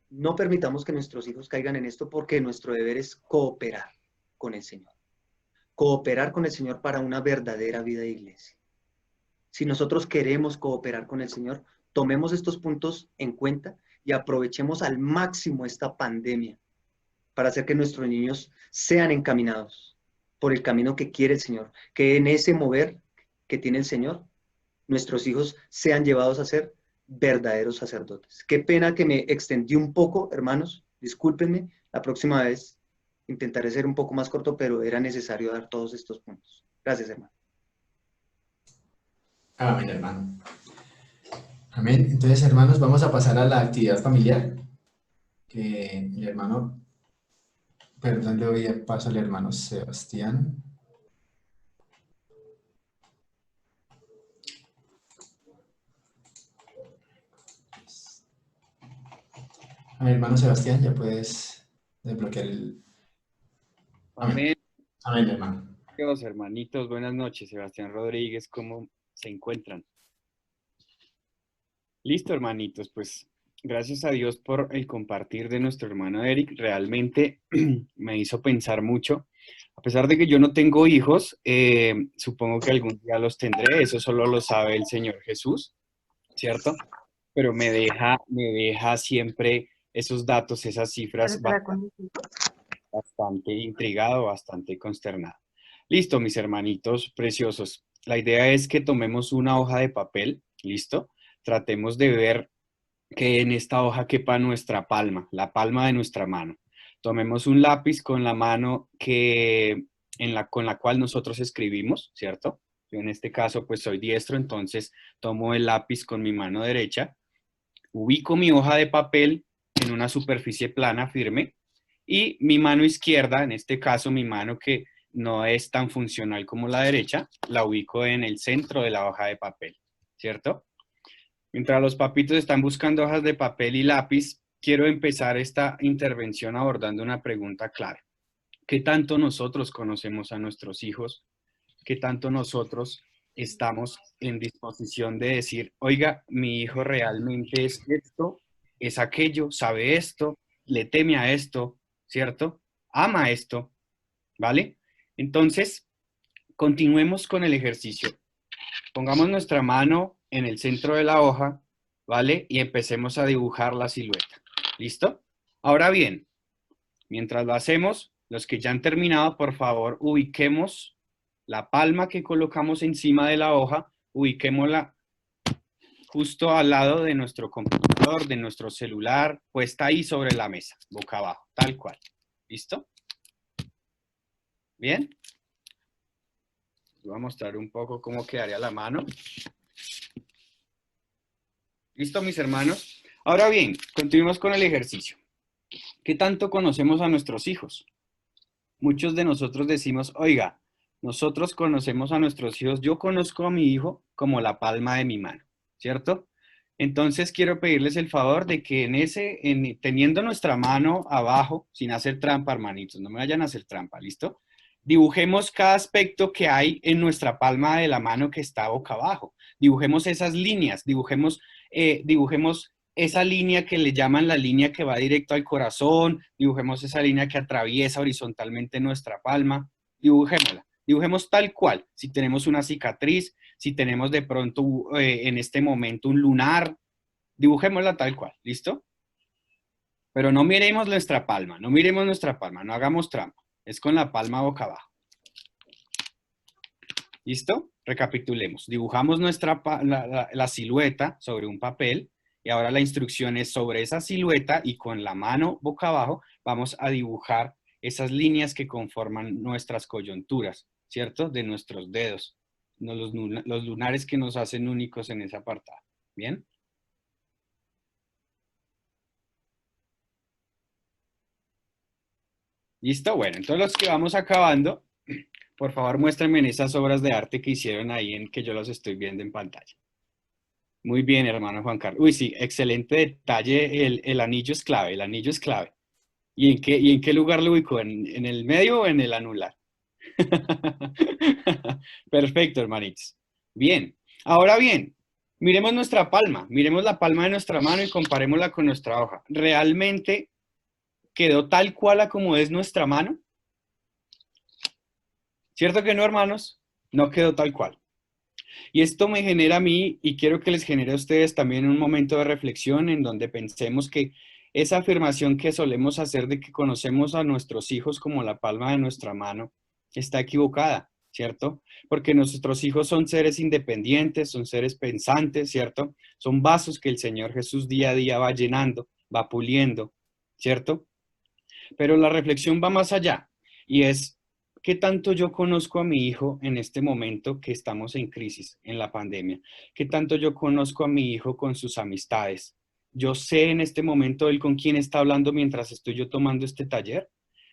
[SPEAKER 2] no permitamos que nuestros hijos caigan en esto, porque nuestro deber es cooperar con el Señor. Cooperar con el Señor para una verdadera vida de iglesia. Si nosotros queremos cooperar con el Señor, tomemos estos puntos en cuenta y aprovechemos al máximo esta pandemia para hacer que nuestros niños sean encaminados por el camino que quiere el Señor, que en ese mover que tiene el Señor, nuestros hijos sean llevados a ser verdaderos sacerdotes. Qué pena que me extendí un poco, hermanos, discúlpenme, la próxima vez intentaré ser un poco más corto, pero era necesario dar todos estos puntos. Gracias, hermano.
[SPEAKER 3] Amén, hermano. Amén. Entonces, hermanos, vamos a pasar a la actividad familiar, que el hermano, perdón, le doy paso al hermano Sebastián. A ver, hermano Sebastián, ya puedes desbloquear el...
[SPEAKER 4] Amén.
[SPEAKER 3] Amén, hermano.
[SPEAKER 4] Dios, hermanitos, buenas noches. Sebastián Rodríguez, ¿cómo se encuentran? Listo, hermanitos, pues gracias a Dios por el compartir de nuestro hermano Eric. Realmente me hizo pensar mucho. A pesar de que yo no tengo hijos, supongo que algún día los tendré. Eso solo lo sabe el Señor Jesús, ¿cierto? Pero me deja siempre esos datos, esas cifras bastante intrigado, bastante consternado. Listo, mis hermanitos preciosos. La idea es que tomemos una hoja de papel, ¿listo? Tratemos de ver que en esta hoja quepa nuestra palma, la palma de nuestra mano. Tomemos un lápiz con la mano con la cual nosotros escribimos, ¿cierto? Yo en este caso pues soy diestro, entonces tomo el lápiz con mi mano derecha, ubico mi hoja de papel en una superficie plana, firme, y mi mano izquierda, en este caso mi mano que no es tan funcional como la derecha, la ubico en el centro de la hoja de papel, ¿cierto? Mientras los papitos están buscando hojas de papel y lápiz, quiero empezar esta intervención abordando una pregunta clara. ¿Qué tanto nosotros conocemos a nuestros hijos? ¿Qué tanto nosotros estamos en disposición de decir, oiga, mi hijo realmente es esto, es aquello, sabe esto, le teme a esto, ¿cierto? Ama esto, ¿vale? Entonces, continuemos con el ejercicio. Pongamos nuestra mano en el centro de la hoja, ¿vale? Y empecemos a dibujar la silueta. ¿Listo? Ahora bien, mientras lo hacemos, los que ya han terminado, por favor, ubiquemos la palma que colocamos encima de la hoja, ubiquémosla justo al lado de nuestro computador, de nuestro celular, puesta ahí sobre la mesa, boca abajo, tal cual. ¿Listo? ¿Bien? Les voy a mostrar un poco cómo quedaría la mano. ¿Listo, mis hermanos? Ahora bien, continuemos con el ejercicio. ¿Qué tanto conocemos a nuestros hijos? Muchos de nosotros decimos, oiga, nosotros conocemos a nuestros hijos, yo conozco a mi hijo como la palma de mi mano, ¿cierto? Entonces quiero pedirles el favor de que teniendo nuestra mano abajo, sin hacer trampa, hermanitos, no me vayan a hacer trampa, ¿listo? Dibujemos cada aspecto que hay en nuestra palma de la mano que está boca abajo. Dibujemos esas líneas, dibujemos esa línea que le llaman la línea que va directo al corazón, dibujemos esa línea que atraviesa horizontalmente nuestra palma, dibujémosla. Dibujemos tal cual, si tenemos una cicatriz, si tenemos de pronto en este momento un lunar, dibujémosla tal cual, ¿listo? Pero no miremos nuestra palma, no hagamos trampa, es con la palma boca abajo. ¿Listo? Recapitulemos, dibujamos la silueta sobre un papel y ahora la instrucción es sobre esa silueta y con la mano boca abajo vamos a dibujar esas líneas que conforman nuestras coyunturas, ¿cierto? De nuestros dedos, no, los lunares que nos hacen únicos en esa apartado. ¿Bien? ¿Listo? Bueno, entonces los que vamos acabando, por favor muéstrenme en esas obras de arte que hicieron ahí en que yo los estoy viendo en pantalla. Muy bien, hermano Juan Carlos. Uy, sí, excelente detalle. El anillo es clave, el anillo es clave. Y en qué lugar lo ubicó? ¿En el medio o en el anular? Perfecto, hermanitos. Bien. Ahora bien, miremos nuestra palma, miremos la palma de nuestra mano y comparémosla con nuestra hoja. ¿Realmente quedó tal cual a como es nuestra mano? ¿Cierto que no, hermanos? No quedó tal cual. Y esto me genera a mí, y quiero que les genere a ustedes también un momento de reflexión en donde pensemos que esa afirmación que solemos hacer de que conocemos a nuestros hijos como la palma de nuestra mano está equivocada, ¿cierto? Porque nuestros hijos son seres independientes, son seres pensantes, ¿cierto? Son vasos que el Señor Jesús día a día va llenando, va puliendo, ¿cierto? Pero la reflexión va más allá y es, ¿qué tanto yo conozco a mi hijo en este momento que estamos en crisis, en la pandemia? ¿Qué tanto yo conozco a mi hijo con sus amistades? Yo sé en este momento él con quién está hablando mientras estoy yo tomando este taller.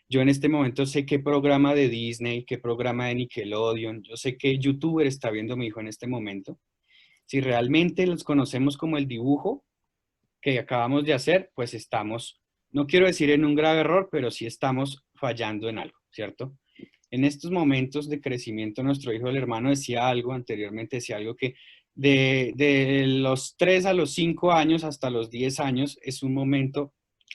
[SPEAKER 4] Yo en este momento sé qué programa de Disney, qué programa de Nickelodeon, yo sé qué youtuber está viendo mi hijo en este momento. Si realmente los conocemos como el dibujo que acabamos de hacer, pues estamos, no quiero decir en un grave error, pero sí estamos fallando en algo, ¿cierto? En estos momentos de crecimiento, nuestro hijo, el hermano, decía algo, anteriormente decía algo que de los 3 a los 5 años hasta los 10 años es un momento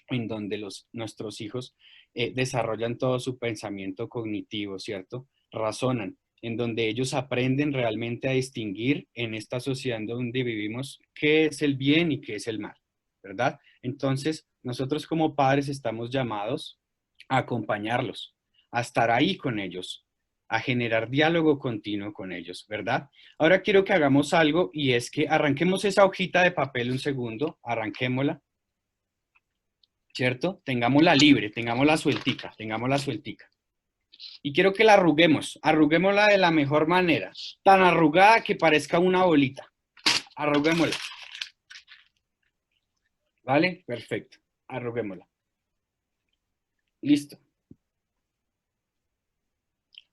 [SPEAKER 4] en donde nuestros hijos desarrollan todo su pensamiento cognitivo, ¿cierto? Razonan, en donde ellos aprenden realmente a distinguir en esta sociedad en donde vivimos qué es el bien y qué es el mal, ¿verdad? Entonces, nosotros como padres estamos llamados a acompañarlos, a estar ahí con ellos, a generar diálogo continuo con ellos, ¿verdad? Ahora quiero que hagamos algo y es que arranquemos esa hojita de papel un segundo, arranquémosla, ¿cierto? Tengámosla libre, tengámosla sueltica, tengámosla sueltica. Y quiero que la arruguémosla de la mejor manera, tan arrugada que parezca una bolita, arruguémosla. ¿Vale? Perfecto, arruguémosla. Listo.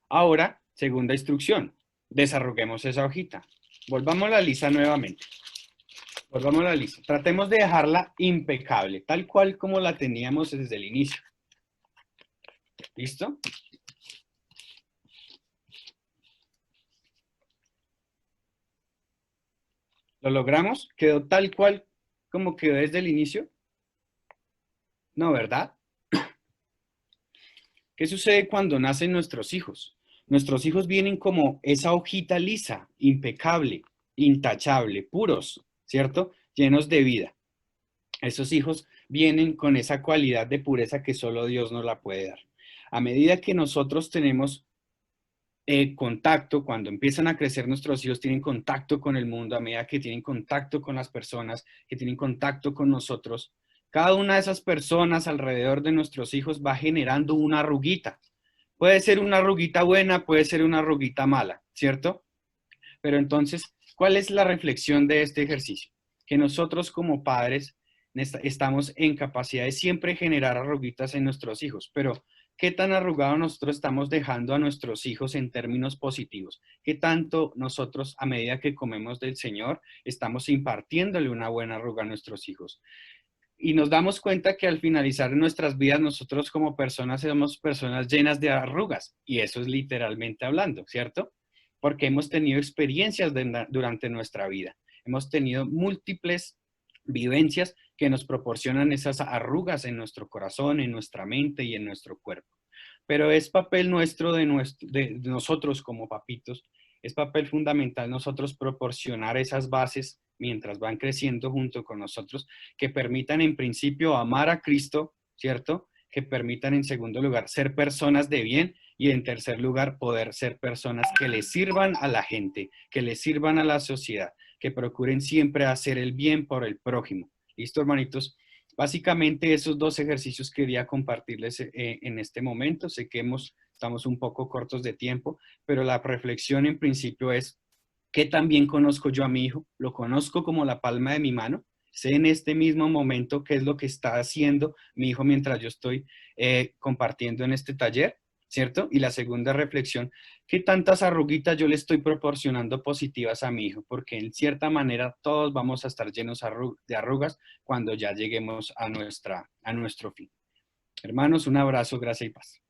[SPEAKER 4] Ahora, segunda instrucción, desarruguemos esa hojita. Volvámosla lisa nuevamente. Volvámosla lisa. Tratemos de dejarla impecable, tal cual como la teníamos desde el inicio. ¿Listo? ¿Lo logramos? ¿Quedó tal cual como quedó desde el inicio? No, ¿verdad? ¿Qué sucede cuando nacen nuestros hijos? Nuestros hijos vienen como esa hojita lisa, impecable, intachable, puros, ¿cierto? Llenos de vida. Esos hijos vienen con esa cualidad de pureza que solo Dios nos la puede dar. A medida que nosotros tenemos contacto, cuando empiezan a crecer nuestros hijos, tienen contacto con el mundo, a medida que tienen contacto con las personas, que tienen contacto con nosotros, cada una de esas personas alrededor de nuestros hijos va generando una arruguita. Puede ser una arruguita buena, puede ser una arruguita mala, ¿cierto? Pero entonces, ¿cuál es la reflexión de este ejercicio? Que nosotros como padres estamos en capacidad de siempre generar arruguitas en nuestros hijos, pero ¿qué tan arrugado nosotros estamos dejando a nuestros hijos en términos positivos? ¿Qué tanto nosotros, a medida que comemos del Señor, estamos impartiéndole una buena arruga a nuestros hijos? Y nos damos cuenta que al finalizar nuestras vidas, nosotros como personas somos personas llenas de arrugas. Y eso es literalmente hablando, ¿cierto? Porque hemos tenido experiencias durante nuestra vida. Hemos tenido múltiples vivencias que nos proporcionan esas arrugas en nuestro corazón, en nuestra mente y en nuestro cuerpo. Pero es papel nuestro, de nosotros como papitos, es papel fundamental nosotros proporcionar esas bases mientras van creciendo junto con nosotros, que permitan en principio amar a Cristo, ¿cierto? Que permitan en segundo lugar ser personas de bien y en tercer lugar poder ser personas que le sirvan a la gente, que le sirvan a la sociedad, que procuren siempre hacer el bien por el prójimo. ¿Listo, hermanitos? Básicamente esos dos ejercicios quería compartirles en este momento. Sé que estamos un poco cortos de tiempo, pero la reflexión en principio es: ¿qué tan bien conozco yo a mi hijo? ¿Lo conozco como la palma de mi mano? Sé en este mismo momento qué es lo que está haciendo mi hijo mientras yo estoy compartiendo en este taller, ¿cierto? Y la segunda reflexión: ¿qué tantas arruguitas yo le estoy proporcionando positivas a mi hijo? Porque en cierta manera todos vamos a estar llenos de arrugas cuando ya lleguemos a nuestro fin. Hermanos, un abrazo, gracia y paz.